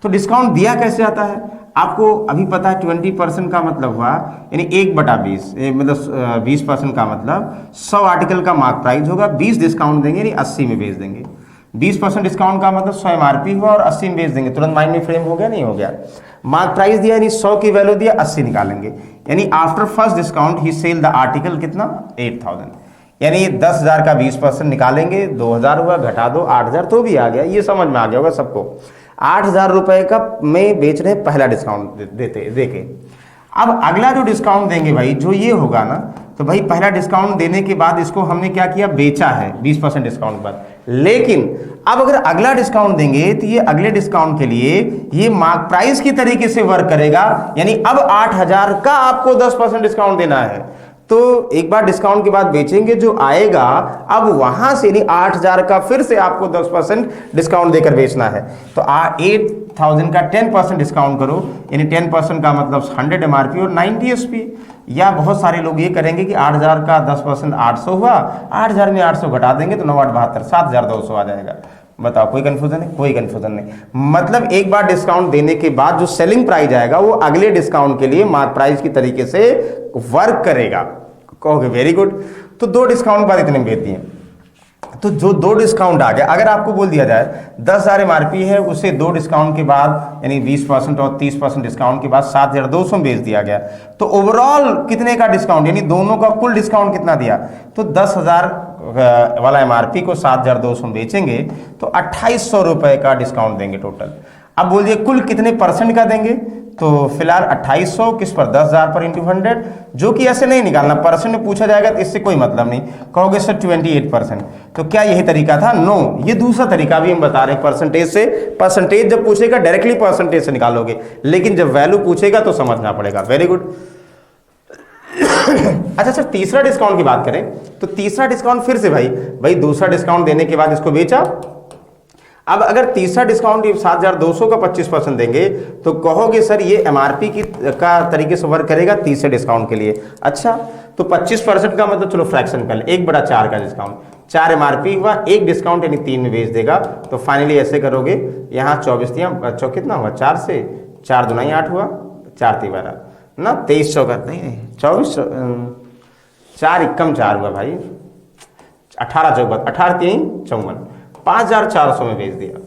तो डिस्काउंट दिया कैसे जाता है आपको अभी पता है। 20% का मतलब हुआ यानी 1/20, मतलब 20% का मतलब 100 आर्टिकल का मार्क प्राइस होगा, 20 डिस्काउंट देंगे यानी 80 में बेच देंगे। 20% डिस्काउंट का मतलब 100 एमआरपी हुआ और 80 में बेच देंगे। तुरंत माइंड में फ्रेम हो गया, नहीं हो गया। मार्क प्राइस दिया यानी 100 की वैल्यू दिया, 80 निकालेंगे, यानी after first discount he sell the article कितना 8,000, यानी 10,000 का 20% निकालेंगे, 2,000 हुआ, घटा दो 8,000, तो भी आ गया। ये समझ में आ गया होगा सबको। 8,000 रुपए का में बेच रहे पहला डिस्काउंट देके। अब अगला जो डिस्काउंट देंगे भाई, जो ये होगा ना, तो भाई पहला डिस्काउंट देने के बाद इसको हमने क्या किया, बेचा है 20% डिस्काउंट पर। लेकिन अब अगर अगला डिस्काउंट देंगे तो ये अगले डिस्काउंट के लिए ये मार्क प्राइस की तरीके से वर्क करेगा, यानी अब 8,000 का आपको 10% डिस्काउंट देना है। तो एक बार डिस्काउंट के बाद बेचेंगे, जो आएगा अब वहां से नहीं 8,000 का फिर से आपको 10% डिस्काउंट देकर बेचना है। तो 8,000 का 10% डिस्काउंट करो, यानी 10% का मतलब 100 एमआरपी और 90 एसपी। या बहुत सारे लोग ये करेंगे कि 8,000 का 10% 800 हुआ, 8,000 में 800 घटा देंगे तो 9 8 72 7,200 आ जाएगा। बताओ कोई कंफ्यूजन है? कोई कंफ्यूजन नहीं। मतलब एक बार डिस्काउंट देने के बाद जो सेलिंग प्राइस आएगा वो अगले डिस्काउंट के लिए मार्क प्राइस की तरीके से वर्क करेगा। कहोगे वेरी गुड। तो 2 डिस्काउंट बाद इतने भेज दिए, तो जो 2 डिस्काउंट आ गया, अगर आपको बोल दिया जाए 10,000 एमआरपी है, उसे 2 डिस्काउंट के बाद यानी 20% और 30% डिस्काउंट के बाद 7,200 में बेच दिया गया, तो ओवरऑल कितने का डिस्काउंट, यानी दोनों का कुल डिस्काउंट कितना दिया, तो 10,000 वाला एमआरपी को 7,200 में बेचेंगे तो 2,800 रुपए का डिस्काउंट देंगे टोटल। अब बोलिए कुल कितने परसेंट का देंगे, तो फिलहाल 2,800 किस पर 10,000 पर इंटू 100, जो कि ऐसे नहीं निकालना, परसेंट में पूछा जाएगा तो इससे कोई मतलब नहीं। कहोगे सर 28%, तो क्या यही तरीका था? नो, ये दूसरा तरीका भी हम बता रहे हैं परसेंटेज से। परसेंटेज जब पूछेगा डायरेक्टली परसेंटेज से निकालोगे, लेकिन जब वैल्यू पूछेगा तो समझना पड़ेगा। Very good. अच्छा सर, तीसरा डिस्काउंट की बात करें तो तीसरा डिस्काउंट फिर से भाई दूसरा डिस्काउंट देने के बाद इसको बेचा। अब अगर तीसरा डिस्काउंट 7,200 का 25% देंगे तो कहोगे सर ये एमआरपी की का तरीके से वर्क करेगा तीसरे डिस्काउंट के लिए। अच्छा, तो 25% का मतलब चलो फ्रैक्शन कर ले, 1/4 का डिस्काउंट, 4 एमआरपी हुआ, 1 डिस्काउंट यानी 3 में बेच देगा। तो फाइनली ऐसे करोगे, यहाँ 24 कितना हुआ, 4 से 4 दूना 8 हुआ, 4 3 12 ना, 2300 का नहीं 24, 4 एकम 4 हुआ भाई, 18 चौबत 18 3 54, 5,400 में बेच दिया।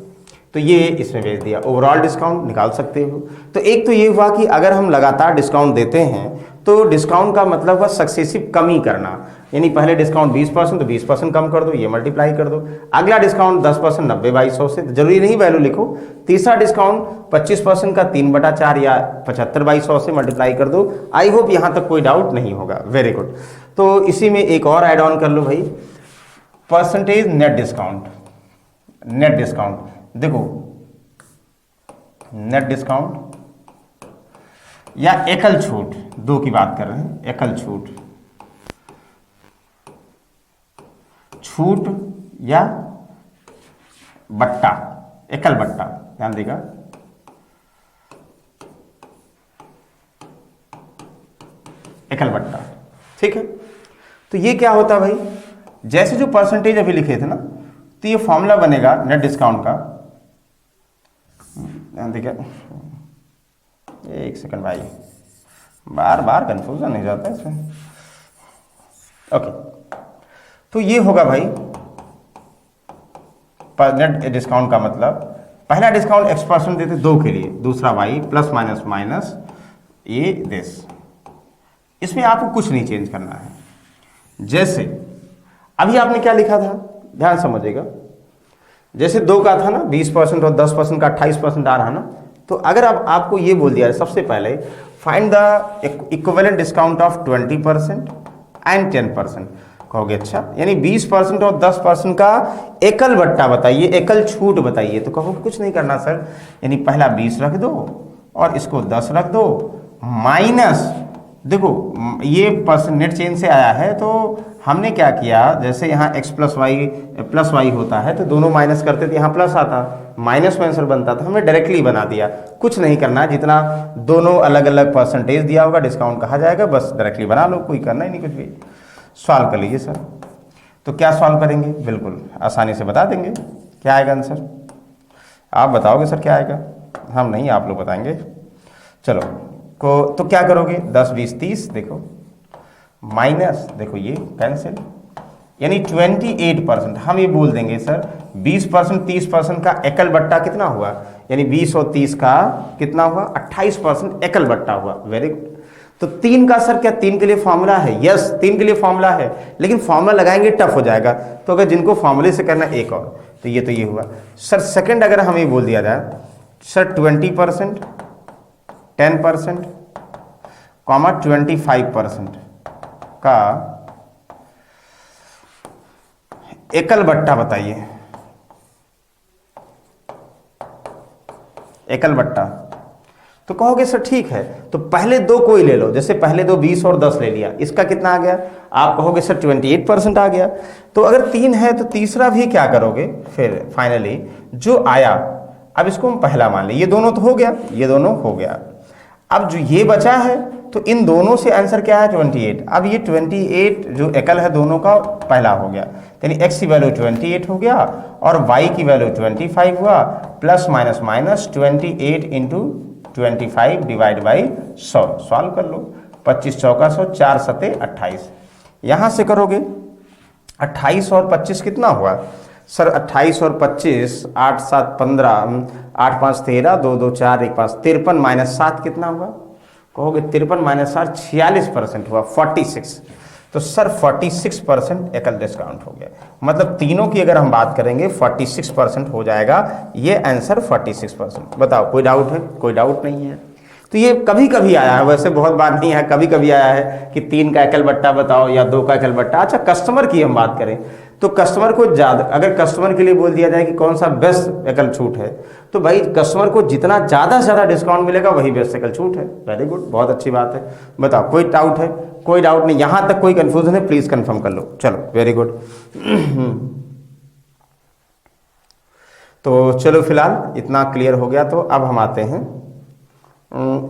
तो ये इसमें बेच दिया। ओवरऑल डिस्काउंट निकाल सकते हो। तो एक तो ये हुआ कि अगर हम लगातार डिस्काउंट देते हैं तो डिस्काउंट का मतलब हुआ सक्सेसिव कमी करना, यानी पहले डिस्काउंट 20% तो 20% कम कर दो, ये मल्टीप्लाई कर दो। अगला डिस्काउंट 10% 90/100 से, जरूरी नहीं वैल्यू लिखो। तीसरा डिस्काउंट 25% का 3/4 या 75/100 से मल्टीप्लाई कर दो। आई होप यहाँ तक कोई डाउट नहीं होगा। Very good. तो इसी में एक और ऐड ऑन कर लो भाई, percentage net discount. Net discount देखो, नेट डिस्काउंट या एकल छूट, 2 की बात कर रहे हैं। एकल छूट, छूट या बट्टा, एकल बट्टा, ध्यान देगा। एकल बट्टा, ठीक है। तो ये क्या होता है भाई, जैसे जो परसेंटेज अभी लिखे थे ना, तो ये फॉर्मूला बनेगा नेट डिस्काउंट का। ध्यान देखिए, एक सेकंड भाई, बार बार कंफ्यूजन हो जाता है इसमें। ओके, तो ये होगा भाई नेट डिस्काउंट का मतलब पहला डिस्काउंट x% देते 2 के लिए, दूसरा y प्लस माइनस माइनस ये दिस। इसमें आपको कुछ नहीं चेंज करना है। जैसे अभी आपने क्या लिखा था, ध्यान समझिएगा, जैसे 2 का था ना 20% और 10% का 28% आ रहा ना, तो अगर आपको ये बोल दिया है सबसे पहले find the equivalent discount of 20% and 10%, कहोगे अच्छा यानी 20% और 10% का एकल बट्टा बताइए, एकल छूट बताइए, तो कहोगे कुछ नहीं करना सर, यानी पहला 20 रख दो और इसको 10 रख दो, माइनस देखो ये परसेंटेज चेंज से आया है तो हमने क्या किया, जैसे यहाँ x प्लस वाई होता है तो दोनों माइनस करते थे, यहाँ प्लस आता, माइनस में आंसर बनता था, हमने डायरेक्टली बना दिया। कुछ नहीं करना, जितना दोनों अलग अलग परसेंटेज दिया होगा डिस्काउंट कहा जाएगा, बस डायरेक्टली बना लो, कोई करना ही नहीं कुछ भी। सॉल्व कर लीजिए सर। तो क्या सॉल्व करेंगे, बिल्कुल आसानी से बता देंगे। क्या आएगा आंसर, आप बताओगे सर क्या आएगा, हम नहीं आप लोग बताएंगे। चलो तो क्या करोगे, 10 20 30, देखो माइनस, देखो ये कैंसिल, यानी 28%। हम ये बोल देंगे सर 20% 30% का एकल बट्टा कितना हुआ, यानी 20 और 30 का कितना हुआ, 28% एकल बट्टा हुआ। Very good. तो 3 का सर क्या 3 के लिए फॉर्मूला है, यस 3 के लिए फॉर्मूला है, लेकिन फॉर्मूला लगाएंगे टफ हो जाएगा, तो अगर जिनको फॉर्मूले से करना एक और, तो ये हुआ सर। सेकंड अगर हमें बोल दिया जाए सर 20% 10% कॉमा 25% का एकल बट्टा बताइए, एकल बट्टा, तो कहोगे सर ठीक है, तो पहले 2 कोई ले लो, जैसे पहले 2 20 और 10 ले लिया, इसका कितना आ गया, आप कहोगे सर 28% आ गया। तो अगर 3 है तो तीसरा भी क्या करोगे, फिर फाइनली जो आया, अब इसको हम पहला मान लें, ये दोनों तो हो गया, ये दोनों हो गया, अब जो ये बचा है तो इन दोनों से आंसर क्या है 28। अब ये 28 जो एकल है दोनों का पहला हो गया, यानी x की वैल्यू 28 हो गया और y की वैल्यू 25 हुआ, plus minus minus 28 into 25 divide by 100। Solve कर लो, 25 चौका 100, 4 सते 28, यहाँ से करोगे 28 और 25 कितना हुआ सर, 28 और 25, 8 7 15, 8 5 13, 2 2 4 1 5, 53 माइनस 7 कितना हुआ, कहोगे 53 माइनस 7 46% हुआ, 46। तो सर 46% एकल डिस्काउंट हो गया, मतलब तीनों की अगर हम बात करेंगे 46% हो जाएगा, ये आंसर 46%। बताओ कोई डाउट है, कोई डाउट नहीं है। तो ये कभी कभी आया है, वैसे बहुत बार नहीं है, कभी कभी आया है कि 3 का एकल बट्टा बताओ या 2 का एकल बट्टा। अच्छा कस्टमर की हम बात करें तो कस्टमर को ज़्यादा, अगर कस्टमर के लिए बोल दिया जाए कि कौन सा बेस्ट एकल छूट है, तो भाई कस्टमर को जितना ज़्यादा से ज़्यादा डिस्काउंट मिलेगा वही बेस्ट एकल छूट है। वेरी गुड, बहुत अच्छी बात है। बताओ कोई डाउट है, कोई डाउट नहीं, यहाँ तक कोई कन्फ्यूजन है प्लीज़ कन्फर्म कर लो। चलो वेरी गुड। तो चलो फिलहाल इतना क्लियर हो गया, तो अब हम आते हैं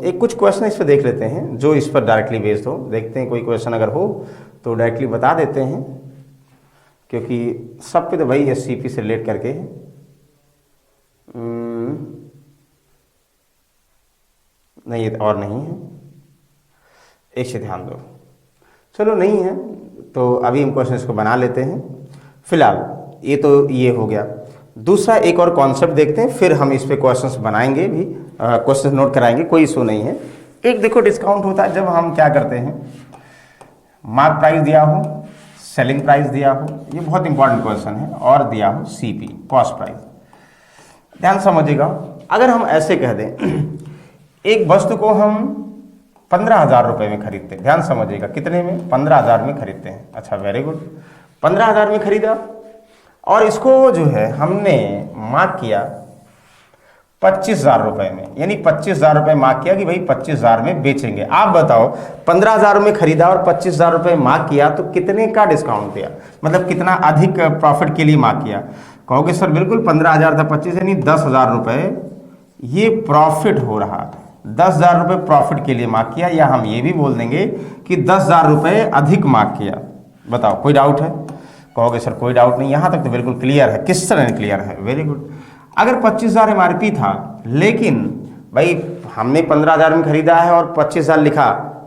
एक कुछ क्वेश्चन इस पर देख लेते हैं, जो इस पर डायरेक्टली बेस्ड हो। देखते हैं कोई क्वेश्चन अगर हो तो डायरेक्टली बता देते हैं, क्योंकि सब पे तो भाई एससीपी से रिलेट करके है। नहीं ये और नहीं है, एक से ध्यान दो। चलो नहीं है तो अभी हम क्वेश्चन इसको बना लेते हैं। फिलहाल ये तो ये हो गया। दूसरा एक और कॉन्सेप्ट देखते हैं, फिर हम इस पे क्वेश्चंस बनाएंगे भी, क्वेश्चन नोट कराएंगे, कोई इशू नहीं है। एक देखो डिस्काउंट होता है जब हम क्या करते हैं, मार्क प्राइस दिया हो, सेलिंग प्राइस दिया हो, ये बहुत इंपॉर्टेंट क्वेश्चन है, और दिया हो सीपी कॉस्ट प्राइस। ध्यान समझिएगा, अगर हम ऐसे कह दें एक वस्तु को हम 15,000 रुपये में खरीदते हैं, ध्यान समझिएगा कितने में, 15,000 में खरीदते हैं। अच्छा वेरी गुड, 15,000 में खरीदा और इसको जो है हमने मार्क किया 25,000 रुपये में, यानी 25,000 रुपये मार्क किया कि भाई 25,000 में बेचेंगे। आप बताओ 15,000 में खरीदा और 25,000 रुपये मार्क किया तो कितने का डिस्काउंट दिया, मतलब कितना अधिक प्रॉफिट के लिए मार्क किया। कहोगे सर बिल्कुल 15,000 था 25, यानी 10,000 रुपये ये प्रॉफिट हो रहा, 10,000 रुपये प्रॉफिट के लिए मार्क किया, या हम ये भी बोल देंगे कि 10,000 रुपये अधिक मार्क किया। बताओ कोई डाउट है, कहोगे सर कोई डाउट नहीं, यहाँ तक तो बिल्कुल क्लियर है। किस तरह क्लियर है, वेरी गुड। अगर 25,000 एमआरपी था, लेकिन भाई हमने 15,000 में खरीदा है और 25,000 लिखा,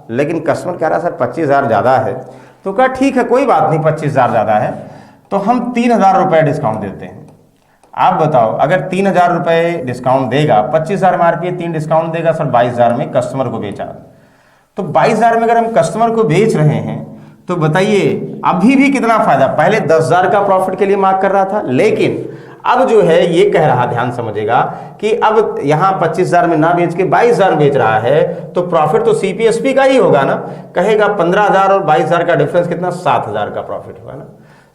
लेकिन कस्टमर कह रहा सर 25,000 ज़्यादा है, तो कहा ठीक है कोई बात नहीं 25,000 ज़्यादा है, तो हम 3,000 रुपये डिस्काउंट देते हैं। आप बताओ, अगर 3,000 रुपये डिस्काउंट देगा, 25,000 एमआरपी, 3 डिस्काउंट देगा सर, 22,000 में कस्टमर को बेचा। तो 22,000 में अगर हम कस्टमर को बेच रहे हैं तो बताइए अभी भी कितना फायदा। पहले 10,000 का प्रॉफिट के लिए मार्क कर रहा था, लेकिन अब जो है ये कह रहा, ध्यान समझिएगा, कि अब यहां 25,000 में ना बेच के 22,000 बेच रहा है, तो प्रॉफिट तो सीपीएसपी का ही होगा ना। कहेगा 15,000 और 22,000 का डिफरेंस कितना, 7,000 का प्रॉफिट होगा ना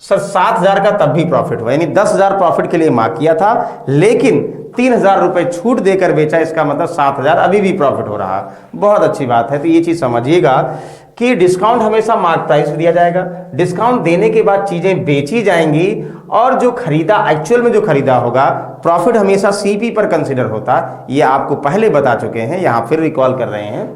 सर। 7,000 का तब भी प्रॉफिट हुआ, यानी 10,000 प्रॉफिट के लिए मार्क किया था, लेकिन 3,000 रुपए छूट देकर बेचा, इसका मतलब 7,000 अभी भी प्रॉफिट हो रहा। बहुत अच्छी बात है। तो ये चीज समझिएगा कि डिस्काउंट हमेशा मार्क प्राइस दिया जाएगा, डिस्काउंट देने के बाद चीजें बेची जाएंगी, और जो खरीदा, एक्चुअल में जो खरीदा होगा, प्रॉफिट हमेशा सीपी पर कंसीडर होता। ये आपको पहले बता चुके हैं, यहां फिर रिकॉल कर रहे हैं।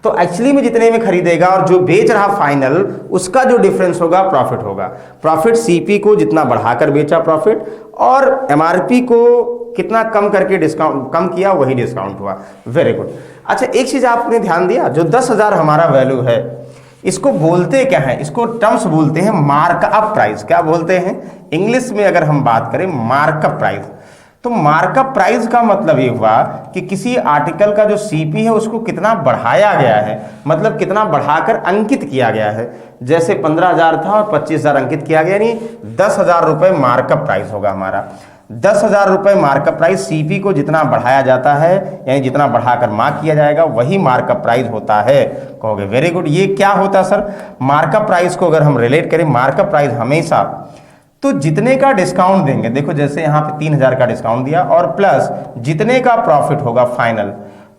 तो एक्चुअली में जितने में खरीदेगा और जो बेच रहा फाइनल, उसका जो डिफरेंस होगा प्रॉफिट होगा। प्रॉफिट सीपी को जितना बढ़ाकर बेचा प्रॉफिट, और एमआरपी को कितना कम करके डिस्काउंट कम किया, वही डिस्काउंट हुआ। Very good. अच्छा, एक चीज आपने ध्यान दिया, जो 10,000 हमारा वैल्यू है, इसको बोलते क्या है, इसको टर्म्स बोलते हैं मार्कअप प्राइस। क्या बोलते हैं इंग्लिश में अगर हम बात करें, मार्कअप प्राइस। तो मार्कअप प्राइस का मतलब ये हुआ कि किसी आर्टिकल का जो सीपी है उसको कितना बढ़ाया गया है, मतलब कितना बढ़ाकर अंकित किया गया है। जैसे 15,000 था और 25,000 अंकित किया गया, यानी 10,000 रुपये मार्कअप प्राइस होगा हमारा। 10,000 रुपये मार्कअप प्राइस, सीपी को जितना बढ़ाया जाता है, यानी जितना बढ़ाकर मार्क किया जाएगा, वही मार्कअप प्राइस होता है। कहोगे वेरी गुड। ये क्या होता है सर, मार्कअप प्राइस को अगर हम रिलेट करें, मार्कअप प्राइस हमेशा तो जितने का डिस्काउंट देंगे, देखो जैसे यहाँ पे 3,000 का डिस्काउंट दिया, और प्लस जितने का प्रॉफिट होगा फाइनल,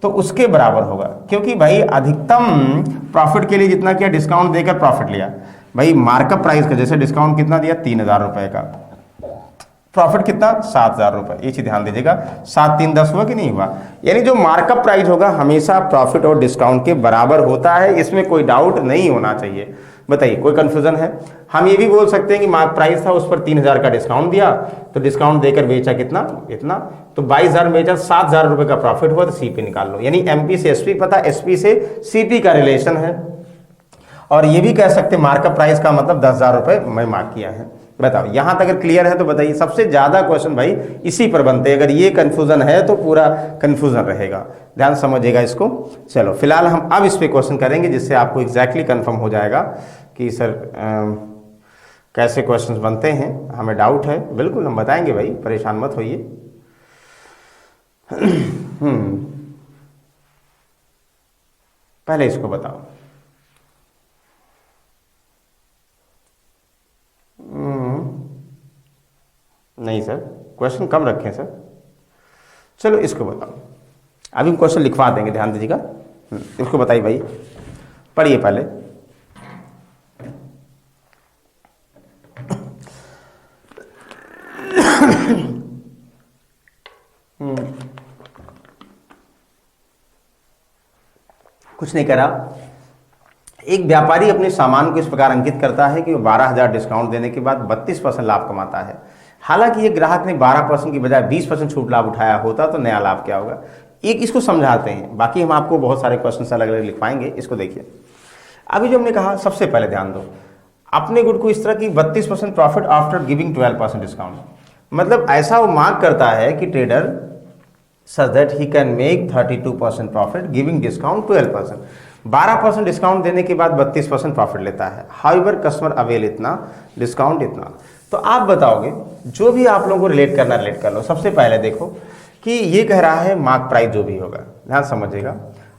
तो उसके बराबर होगा। क्योंकि भाई अधिकतम प्रॉफिट के लिए जितना किया, डिस्काउंट देकर प्रॉफिट लिया। भाई मार्कअप प्राइस का जैसे डिस्काउंट कितना दिया, 3,000 रुपए का, प्रॉफिट कितना, 7,000 रुपए। ये चीज ध्यान दीजिएगा, 7 3 10 हुआ कि नहीं हुआ। यानी जो मार्कअप प्राइस होगा हमेशा प्रॉफिट और डिस्काउंट के बराबर होता है, इसमें कोई डाउट नहीं होना चाहिए। बताइए कोई कंफ्यूजन है। हम ये भी बोल सकते हैं कि मार्क प्राइस था, उस पर 3,000 का डिस्काउंट दिया, तो डिस्काउंट देकर बेचा कितना, इतना, तो 22,000 बेचा, 7,000 रुपए का प्रॉफिट हुआ, तो सीपी निकाल लो। यानी एमपी से एसपी पता, एसपी से सीपी का रिलेशन है। और ये भी कह सकते मार्कअप प्राइस का मतलब 10,000 रुपए मैं मार्क किया है। बताओ यहां तक अगर क्लियर है तो बताइए। सबसे ज्यादा क्वेश्चन भाई इसी पर बनते हैं, अगर ये कंफ्यूजन है तो पूरा कंफ्यूजन रहेगा, ध्यान समझिएगा इसको। चलो फिलहाल हम अब इस पे क्वेश्चन करेंगे, जिससे आपको एग्जैक्टली कंफर्म हो जाएगा कि सर कैसे क्वेश्चंस बनते हैं। हमें डाउट है, बिल्कुल हम बताएंगे भाई, परेशान मत होइए। पहले इसको बताओ। नहीं सर, क्वेश्चन कम रखें सर। चलो इसको बताओ, अभी हम क्वेश्चन लिखवा देंगे, ध्यान दीजिएगा। इसको बताइए भाई, पढ़िए पहले। कुछ नहीं करा। एक व्यापारी अपने सामान को इस प्रकार अंकित करता है कि वो 12,000 डिस्काउंट देने के बाद 32% लाभ कमाता है। हालांकि ये ग्राहक ने 12% की बजाय 20% छूट लाभ उठाया होता तो नया लाभ क्या होगा। एक इसको समझाते हैं, बाकी हम आपको बहुत सारे क्वेश्चन अलग अलग लिखवाएंगे। इसको देखिए, अभी जो हमने कहा, सबसे पहले ध्यान दो, अपने गुड को इस तरह की 32% प्रॉफिट आफ्टर गिविंग 12% डिस्काउंट, मतलब ऐसा वो मार्क करता है कि trader such that he can make 32% profit giving discount 12%। 12% discount देने के बाद 32% प्रॉफिट लेता है। हाउएवर कस्टमर अवेल इतना, डिस्काउंट इतना। तो आप बताओगे, जो भी आप लोगों को रिलेट करना रिलेट कर लो। सबसे पहले देखो कि ये कह रहा है मार्क प्राइस जो भी होगा, ध्यान समझिएगा,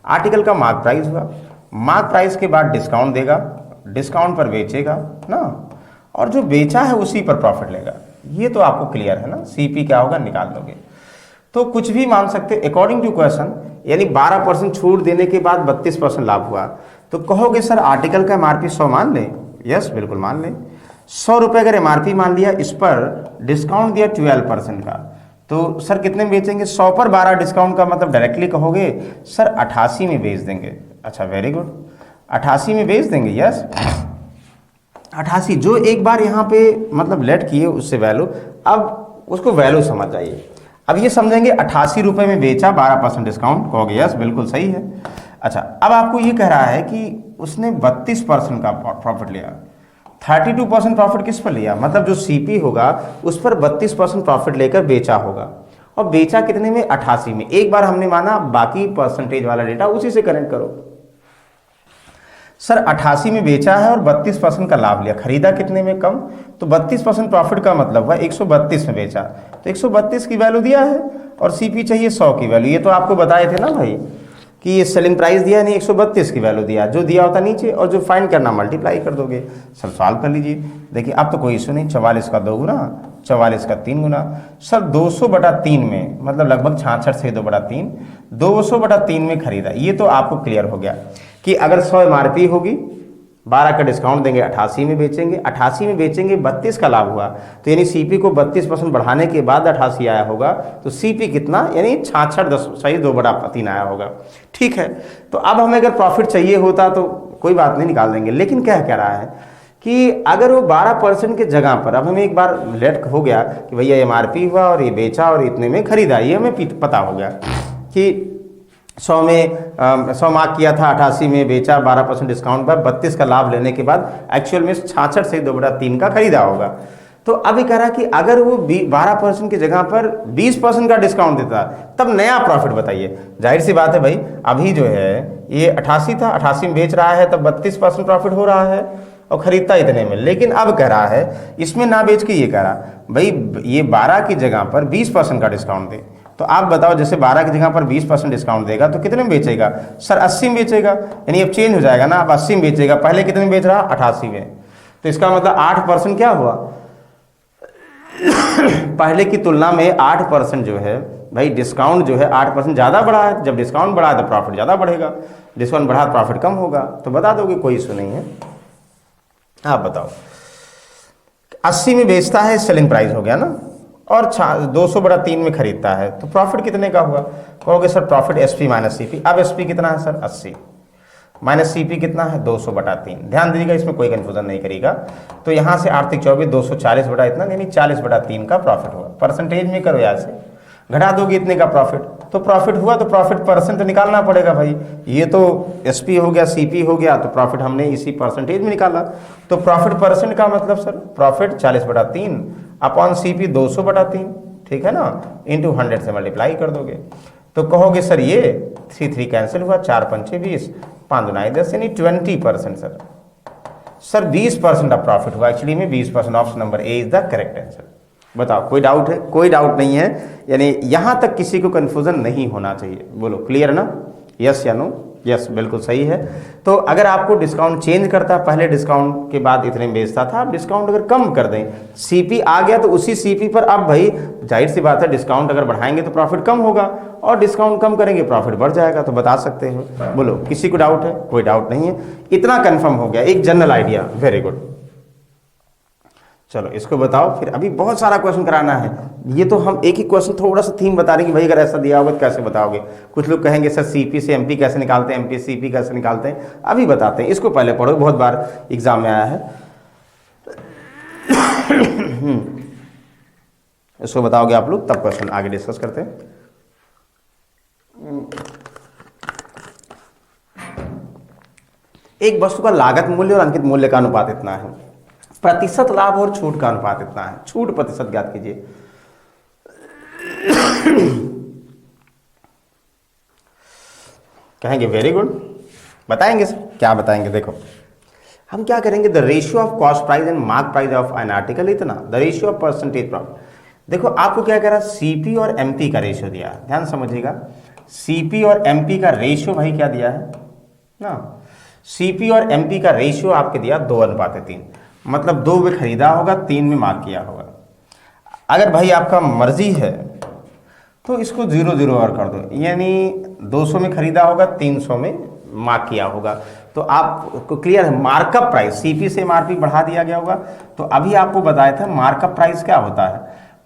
आर्टिकल का मार्क प्राइस हुआ, मार्क प्राइस के बाद डिस्काउंट देगा, डिस्काउंट पर बेचेगा ना, और जो बेचा है उसी पर प्रॉफिट लेगा। ये तो आपको क्लियर है ना, सीपी क्या होगा निकाल लोगे। तो कुछ भी मान सकते अकॉर्डिंग टू क्वेश्चन, यानी 12% छूट देने के बाद 32% लाभ हुआ। तो कहोगे सर आर्टिकल का एमआरपी 100 मान लें। यस बिल्कुल मान लें। 100 रुपये अगर एमआरपी मान लिया, इस पर डिस्काउंट दिया 12% का, तो सर कितने में बेचेंगे। 100 पर 12 डिस्काउंट का मतलब डायरेक्टली कहोगे सर 88 में बेच देंगे। अच्छा वेरी गुड, 88 में बेच देंगे। यस 88, जो एक बार यहाँ पे मतलब लेट किए उससे वैल्यू, अब उसको वैल्यू समझ जाइए। अब ये समझेंगे 88 रुपये में बेचा, 12% डिस्काउंट, कहोगे यस बिल्कुल सही है। अच्छा अब आपको ये कह रहा है कि उसने 32% का प्रॉफिट लिया, 32% प्रॉफिट किस पर लिया, मतलब जो सीपी होगा उस पर 32% प्रॉफिट लेकर बेचा होगा, और बेचा कितने में, 88 में। एक बार हमने माना, बाकी परसेंटेज वाला डेटा उसी से कनेक्ट करो। सर 88 में बेचा है और 32% का लाभ लिया, खरीदा कितने में, कम, तो 32% प्रॉफिट का मतलब हुआ 132 में बेचा, तो 132 की वैल्यू दिया है और सीपी चाहिए 100 की वैल्यू। ये तो आपको बताए थे ना भाई कि ये सेलिंग प्राइस दिया नहीं, 132 की वैल्यू दिया, जो दिया होता नीचे, और जो फाइंड करना मल्टीप्लाई कर दोगे। सर सॉल्व कर लीजिए, देखिए अब तो कोई इशू नहीं, 44 का 2 गुना, 44 का 3 गुना। सर 200/3 में, मतलब लगभग 66 से 2/3, 200/3 में खरीदा। ये तो आपको क्लियर हो गया कि अगर 100 एमआरपी होगी, 12 का डिस्काउंट देंगे, 88 में बेचेंगे, 88 में बेचेंगे, 32 का लाभ हुआ, तो यानी सीपी को 32% बढ़ाने के बाद 88 आया होगा, तो सीपी कितना, यानी 66.2/3 आया होगा। ठीक है, तो अब हमें अगर प्रॉफिट चाहिए होता तो कोई बात नहीं, निकाल देंगे। लेकिन क्या कह रहा है कि अगर वो 12% के जगह पर, अब हमें एक बार लेट हो गया कि भैया एमआरपी हुआ और ये बेचा और इतने में खरीदा, ये हमें पता हो गया कि 100 में 100 मार्क किया था, 88 में बेचा, 12% डिस्काउंट पर 32 का लाभ लेने के बाद एक्चुअल में 66 से 2/3 का खरीदा होगा। तो अभी कह रहा कि अगर वो 12% की जगह पर 20% का डिस्काउंट देता, तब नया प्रॉफिट बताइए। जाहिर सी बात है भाई, अभी जो है ये 88 था, 88 में बेच रहा है, तब 32% प्रॉफिट हो रहा है और खरीदता इतने में। लेकिन अब कह रहा है इसमें ना बेच के ये कह रहा भाई ये 12 की जगह पर 20% का डिस्काउंट दे। तो आप बताओ, जैसे 12 की जगह पर 20% डिस्काउंट देगा तो कितने में बेचेगा, सर 80 में बेचेगा, यानी अब चेंज हो जाएगा ना, अब 80 में बेचेगा, पहले कितने में बेच रहा, 88 में। तो इसका मतलब 8% क्या हुआ, पहले की तुलना में 8% जो है भाई, डिस्काउंट जो है 8% ज़्यादा बढ़ा है। जब डिस्काउंट बढ़ा है तो प्रॉफिट ज़्यादा बढ़ेगा, डिस्काउंट बढ़ा तो प्रॉफिट कम होगा। तो बता दोगे, कोई इशू नहीं है। आप बताओ, 80 में बेचता है, सेलिंग प्राइस हो गया ना, और 200/3 में खरीदता है, तो प्रॉफिट कितने का हुआ, कहोगे sir profit SP minus CP. अब एसपी कितना है सर, 80, माइनस सीपी कितना है, 200/3। ध्यान दीजिएगा, इसमें कोई कंफ्यूजन नहीं करिएगा। तो यहाँ से आर्थिक 24 240 बटा इतना, यानी 40/3 का प्रॉफिट हुआ। परसेंटेज में करो, यहाँ से घटा दोगे इतने का प्रॉफिट, तो प्रॉफिट हुआ, तो प्रॉफिट परसेंट तो निकालना पड़ेगा भाई। ये तो एसपी हो गया, सीपी हो गया, तो प्रॉफिट हमने इसी परसेंटेज में निकाला। तो प्रॉफिट परसेंट का मतलब सर प्रॉफिट 40/3 अपॉन सीपी 200/3, ठीक है ना, इंटू 100 से मल्टीप्लाई कर दोगे। तो कहोगे सर ये 3 कैंसिल हुआ, 4 पंचे 20, 5 दूना 10, यानी 20% सर 20% ऑफ प्रॉफिट हुआ। एक्चुअली में 20%, option number A is the correct answer. बताओ, कोई डाउट है, कोई डाउट नहीं है, यानी यहां तक किसी को कंफ्यूजन नहीं होना चाहिए। बोलो क्लियर ना, यस या नो, यस बिल्कुल सही है। तो अगर आपको डिस्काउंट चेंज करता, पहले डिस्काउंट के बाद इतने में बेचता था, अब डिस्काउंट अगर कम कर दें, सीपी आ गया, तो उसी सीपी पर अब भाई जाहिर सी बात है, डिस्काउंट अगर बढ़ाएंगे तो प्रॉफिट कम होगा, और डिस्काउंट कम करेंगे प्रॉफिट बढ़ जाएगा। तो बता सकते हो। बोलो, किसी को डाउट है, कोई डाउट नहीं है, इतना कंफर्म हो गया, एक जनरल आइडिया, वेरी गुड। चलो इसको बताओ, फिर अभी बहुत सारा क्वेश्चन कराना है। ये तो हम एक ही क्वेश्चन थोड़ा सा थीम बता रहे हैं कि भाई अगर ऐसा दिया होगा तो कैसे बताओगे। कुछ लोग कहेंगे सर सीपी से एमपी कैसे निकालते हैं, एमपी से सीपी कैसे निकालते हैं, अभी बताते हैं। इसको पहले पढ़ो, बहुत बार एग्जाम में आया है। इसको बताओगे आप लोग, तब क्वेश्चन आगे डिस्कस करते हैं। एक वस्तु का लागत मूल्य और अंकित मूल्य का अनुपात इतना है, प्रतिशत लाभ और छूट का अनुपात इतना है, छूट प्रतिशत ज्ञात कीजिए। कहेंगे वेरी गुड, बताएंगे सर, क्या बताएंगे, देखो हम क्या करेंगे, the ratio of cost price and mark price of an article इतना, the ratio of percentage profit. देखो आपको क्या कह रहा है, सीपी और एमपी का रेशियो दिया है, ध्यान समझिएगा, सीपी और एमपी का रेशियो भाई क्या दिया है ना, सीपी और एमपी का रेशियो आपके दिया 2:3, मतलब 2 में खरीदा होगा, 3 में मार्क किया होगा। अगर भाई आपका मर्जी है तो इसको 0-0 और कर दो, यानी 200 में खरीदा होगा, 300 में मार्क किया होगा। तो आपको क्लियर है, मार्कअप प्राइस सीपी से एमआरपी बढ़ा दिया गया होगा। तो अभी आपको बताया था मार्कअप प्राइस क्या होता है,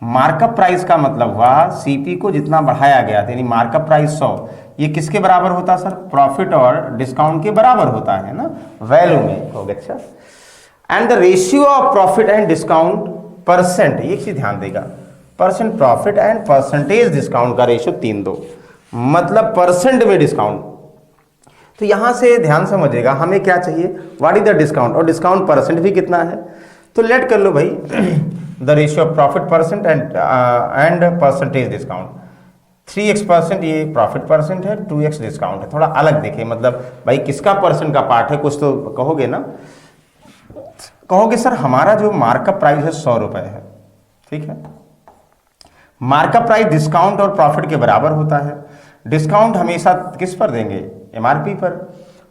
मार्कअप प्राइस का मतलब हुआ सीपी को जितना बढ़ाया गया था, यानी मार्कअप प्राइस 100, ये किसके बराबर होता है सर, प्रॉफिट और डिस्काउंट के बराबर होता है ना, वैल्यू में हो गया। अच्छा, and the ratio of profit and discount percent, ये चीज ध्यान देगा, percent profit and percentage discount का रेशियो 3:2, मतलब परसेंट में डिस्काउंट। तो यहाँ से ध्यान समझिएगा, हमें क्या चाहिए, व्हाट इज द डिस्काउंट, और डिस्काउंट परसेंट भी कितना है। तो लेट कर लो भाई the ratio of profit percent and percentage discount. 3x% ये प्रॉफिट परसेंट है, 2x डिस्काउंट है। थोड़ा अलग देखिए, मतलब भाई किसका परसेंट का पार्ट है, कुछ तो कहोगे ना। कहोगे सर हमारा जो मार्कअप प्राइस है 100 रुपए है, ठीक है। मार्कअप प्राइस डिस्काउंट और प्रॉफिट के बराबर होता है। डिस्काउंट हमेशा किस पर देंगे, एमआरपी पर।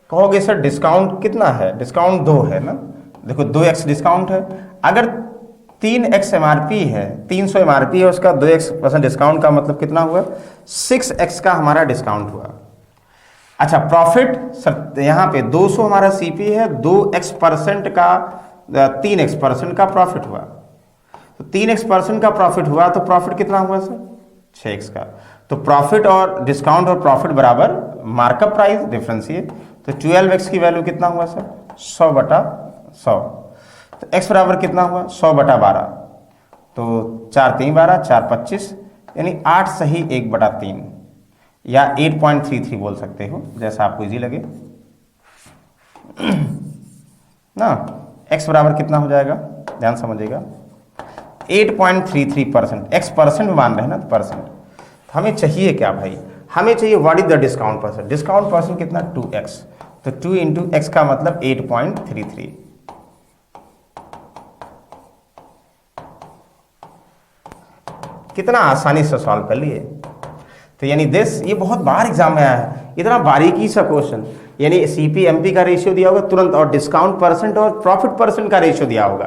कहोगे सर डिस्काउंट कितना है, डिस्काउंट 2 है ना, देखो 2x डिस्काउंट है। अगर 3x एमआरपी है, 300 एमआरपी है, उसका 2x% डिस्काउंट का मतलब कितना हुआ, 6x का हमारा डिस्काउंट हुआ। अच्छा प्रॉफिट सर यहाँ पे 200 हमारा सीपी है, 2x% का 3x% का प्रॉफिट हुआ, तो 3x% का प्रॉफिट हुआ, तो प्रॉफिट कितना हुआ सर 6x का। तो प्रॉफिट और डिस्काउंट और प्रॉफिट बराबर मार्कअप प्राइस डिफरेंशिएट, तो 12x की वैल्यू कितना हुआ सर 100/100। तो x बराबर कितना हुआ 100/12, तो 4 3 12, 4 25, यानी 8 सही 1/3, या 8.33 बोल सकते हो, जैसा आपको इजी लगे ना। x बराबर कितना हो जाएगा, ध्यान समझिएगा 8.33%। x परसेंट में मान रहे हैं ना, तो परसेंट। तो हमें चाहिए क्या भाई, हमें चाहिए what is the discount percent. Discount percent कितना 2x, तो 2 × x का मतलब 8.33। कितना आसानी से सॉल्व कर लिए। तो यानी दिस, ये बहुत बार एग्जाम में आया है, इतना बारीकी सा क्वेश्चन। यानी सीपी एमपी का रेशियो दिया होगा तुरंत, और डिस्काउंट परसेंट और प्रॉफिट परसेंट का रेशियो दिया होगा,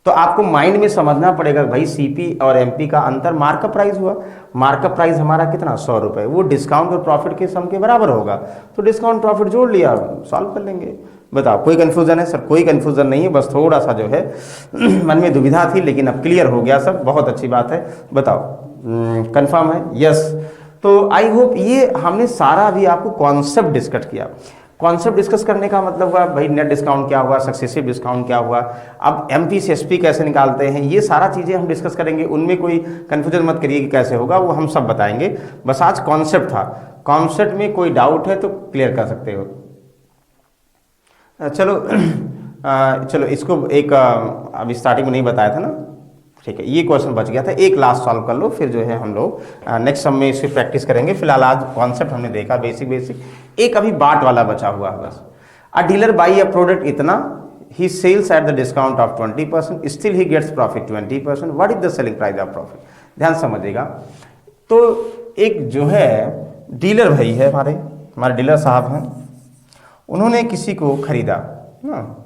तो आपको माइंड में समझना पड़ेगा भाई सीपी और एमपी का अंतर मार्कअप प्राइस हुआ। मार्कअप प्राइस हमारा कितना 100 रुपए, वो डिस्काउंट और प्रॉफिट के सम के बराबर होगा, तो डिस्काउंट प्रॉफिट जोड़ लिया, सॉल्व कर लेंगे। बताओ कोई कंफ्यूजन है सर? कोई कंफ्यूजन नहीं है, बस थोड़ा सा जो है मन में दुविधा थी, लेकिन अब क्लियर हो गया सब, बहुत अच्छी बात है। बताओ कंफर्म है? यस। तो आई होप ये हमने सारा भी आपको कॉन्सेप्ट डिस्कस किया। कॉन्सेप्ट डिस्कस करने का मतलब हुआ भाई नेट डिस्काउंट क्या हुआ, सक्सेसिव डिस्काउंट क्या हुआ, अब एमपी से एसपी कैसे निकालते हैं, ये सारा चीज़ें हम डिस्कस करेंगे। उनमें कोई कन्फ्यूजन मत करिए कि कैसे होगा, वो हम सब बताएंगे। बस आज कॉन्सेप्ट था, कॉन्सेप्ट में कोई डाउट है तो क्लियर कर सकते हो। चलो इसको एक अभी स्टार्टिंग में नहीं बताया था ना, ठीक है, ये क्वेश्चन बच गया था, एक लास्ट सॉल्व कर लो, फिर जो है हम लोग नेक्स्ट सम में इसे प्रैक्टिस करेंगे। फिलहाल आज कॉन्सेप्ट हमने देखा बेसिक। एक अभी बाट वाला बचा हुआ है बस। A dealer buy a product इतना, he sells at the discount of 20%, still he gets profit 20%, what is the selling price of profit. ध्यान समझिएगा। तो एक जो है डीलर भाई है, हमारे डीलर साहब हैं, उन्होंने किसी को खरीदा ना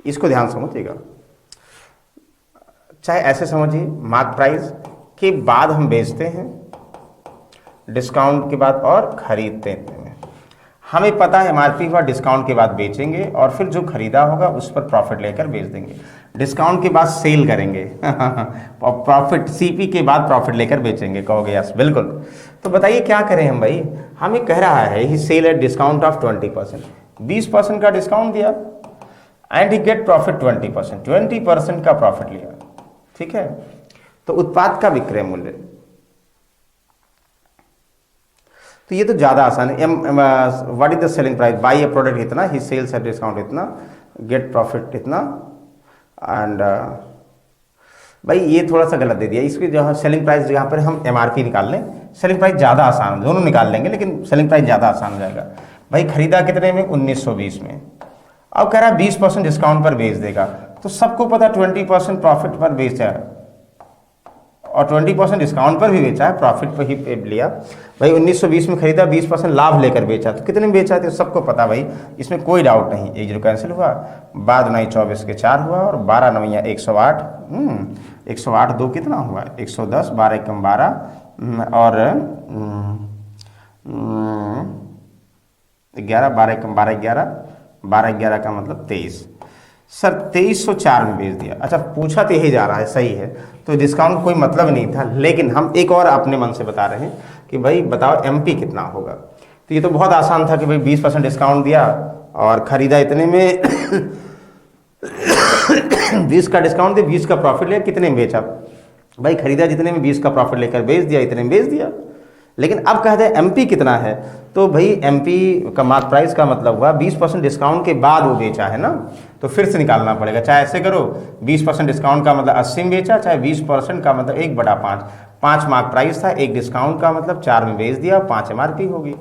इसको ध्यान समझिएगा, चाहे ऐसे समझिए मार्क प्राइस के बाद हम बेचते हैं, डिस्काउंट के बाद और खरीदते हैं। हमें पता है एमआरपी हुआ, डिस्काउंट के बाद बेचेंगे, और फिर जो खरीदा होगा उस पर प्रॉफिट लेकर बेच देंगे। डिस्काउंट के बाद सेल करेंगे और प्रॉफिट सीपी के बाद प्रॉफिट लेकर बेचेंगे। कहोगे यस बिल्कुल। तो बताइए क्या करें हम भाई, हमें कह रहा है ही सेल एट डिस्काउंट ऑफ 20%, 20% का डिस्काउंट दिया, एंड ही गेट प्रॉफिट 20%, 20% का प्रॉफिट लिया, ठीक है। तो उत्पाद का विक्रय मूल्य, तो ये तो ज्यादा आसान है। What is the selling price, by A product इतना, ही सेल्स एट डिस्काउंट इतना, गेट प्रॉफिट इतना, एंड भाई ये थोड़ा सा गलत दे दिया। इसकी जो सेलिंग प्राइस यहाँ पर हम एमआरपी निकाल लें, सेलिंग प्राइस ज्यादा आसान, दोनों निकाल लेंगे, लेकिन सेलिंग प्राइस ज्यादा आसान हो जाएगा। भाई खरीदा कितने में, 1920 में, अब कह रहा है 20% डिस्काउंट पर बेच देगा, तो सबको पता 20% प्रॉफिट पर बेचा है और 20% डिस्काउंट पर भी बेचा है, प्रॉफिट पर ही लिया। भाई 1920 में खरीदा, 20% लाभ लेकर बेचा, तो कितने में बेचा थे सबको पता भाई, इसमें कोई डाउट नहीं। 1 0 कैंसिल हुआ, 12 9 24 के 4 हुआ, और 12 9 108, 108 2 कितना हुआ 110, 12 1 12, और 11, 12 1 12 11, 12 11 का मतलब 23। सर 2304 में बेच दिया। अच्छा पूछा तो यही जा रहा है, सही है, तो डिस्काउंट कोई मतलब नहीं था, लेकिन हम एक और अपने मन से बता रहे हैं कि भाई बताओ एमपी कितना होगा। तो ये तो बहुत आसान था कि भाई 20% डिस्काउंट दिया और खरीदा इतने में 20 का डिस्काउंट दे, 20 का प्रॉफिट लिया, कितने में बेचा भाई? खरीदा जितने में, 20 का प्रॉफिट लेकर बेच दिया, इतने में बेच दिया। लेकिन अब कहते हैं एमपी कितना है, तो भाई एमपी का मार्क प्राइस का मतलब हुआ 20% डिस्काउंट के बाद वो बेचा है ना, तो फिर से निकालना पड़ेगा। चाहे ऐसे करो, 20% डिस्काउंट का मतलब 80 में बेचा, चाहे 20% का मतलब 1/5, 5 मार्क प्राइस था, 1 डिस्काउंट का मतलब 4 में बेच दिया, 5 MRP होगी।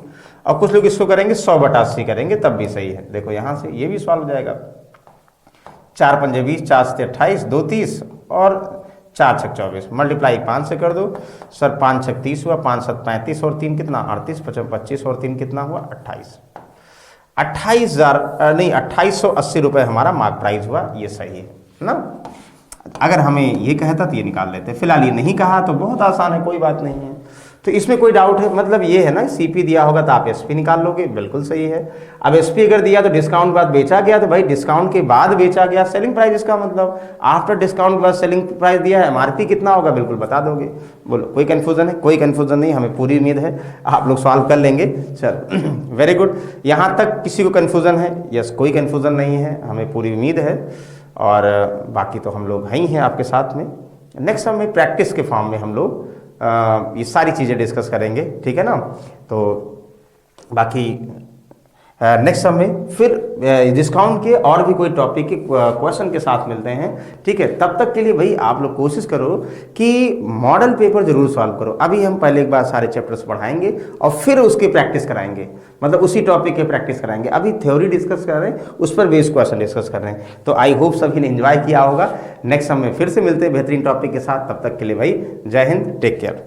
और कुछ लोग इसको करेंगे 100/80 करेंगे, तब भी सही है। देखो यहाँ से ये भी सॉल्व हो जाएगा। 4 पंजे 20, 4 से 28, 2 30 और 4 छक 24, मल्टीप्लाई 5 से कर दो सर। 5 छक 30 हुआ, 5 7 35 और 3 कितना 38, 25 और 3 कितना हुआ 28। 28,000 नहीं 2880 रुपये हमारा मार्क प्राइस हुआ, ये सही है ना। अगर हमें ये कहता तो ये निकाल लेते, फिलहाल ये नहीं कहा तो बहुत आसान है, कोई बात नहीं है। तो इसमें कोई डाउट है, मतलब ये है ना, सीपी दिया होगा तो आप एसपी निकाल लोगे, बिल्कुल सही है। अब एसपी अगर दिया तो डिस्काउंट बाद बेचा गया, तो भाई डिस्काउंट के बाद बेचा गया, सेलिंग प्राइस इसका मतलब आफ्टर डिस्काउंट के बाद सेलिंग प्राइस दिया है, एमआरपी कितना होगा बिल्कुल बता दोगे। बोलो कोई कन्फ्यूजन है? कोई कन्फ्यूजन नहीं, हमें पूरी उम्मीद है आप लोग सॉल्व कर लेंगे। चल वेरी गुड, यहाँ तक किसी को कन्फ्यूजन है? यस, कोई कन्फ्यूजन नहीं है, हमें पूरी उम्मीद है। और बाकी तो हम लोग हैं ही हैं आपके साथ में। नेक्स्ट समय प्रैक्टिस के फॉर्म में हम लोग ये सारी चीज़ें डिस्कस करेंगे, ठीक है ना। तो बाकी नेक्स्ट समय फिर डिस्काउंट के और भी कोई टॉपिक के क्वेश्चन के साथ मिलते हैं, ठीक है। तब तक के लिए भाई आप लोग कोशिश करो कि मॉडल पेपर जरूर सॉल्व करो। अभी हम पहले एक बार सारे चैप्टर्स पढ़ाएंगे और फिर उसकी प्रैक्टिस कराएंगे, मतलब उसी टॉपिक के प्रैक्टिस कराएंगे। अभी थ्योरी डिस्कस कर रहे हैं, उस पर बेस्ड क्वेश्चन डिस्कस कर रहे हैं। तो आई होप सभी ने एंजॉय किया होगा। नेक्स्ट समय फिर से मिलते हैं बेहतरीन टॉपिक के साथ, तब तक के लिए भाई जय हिंद, टेक केयर।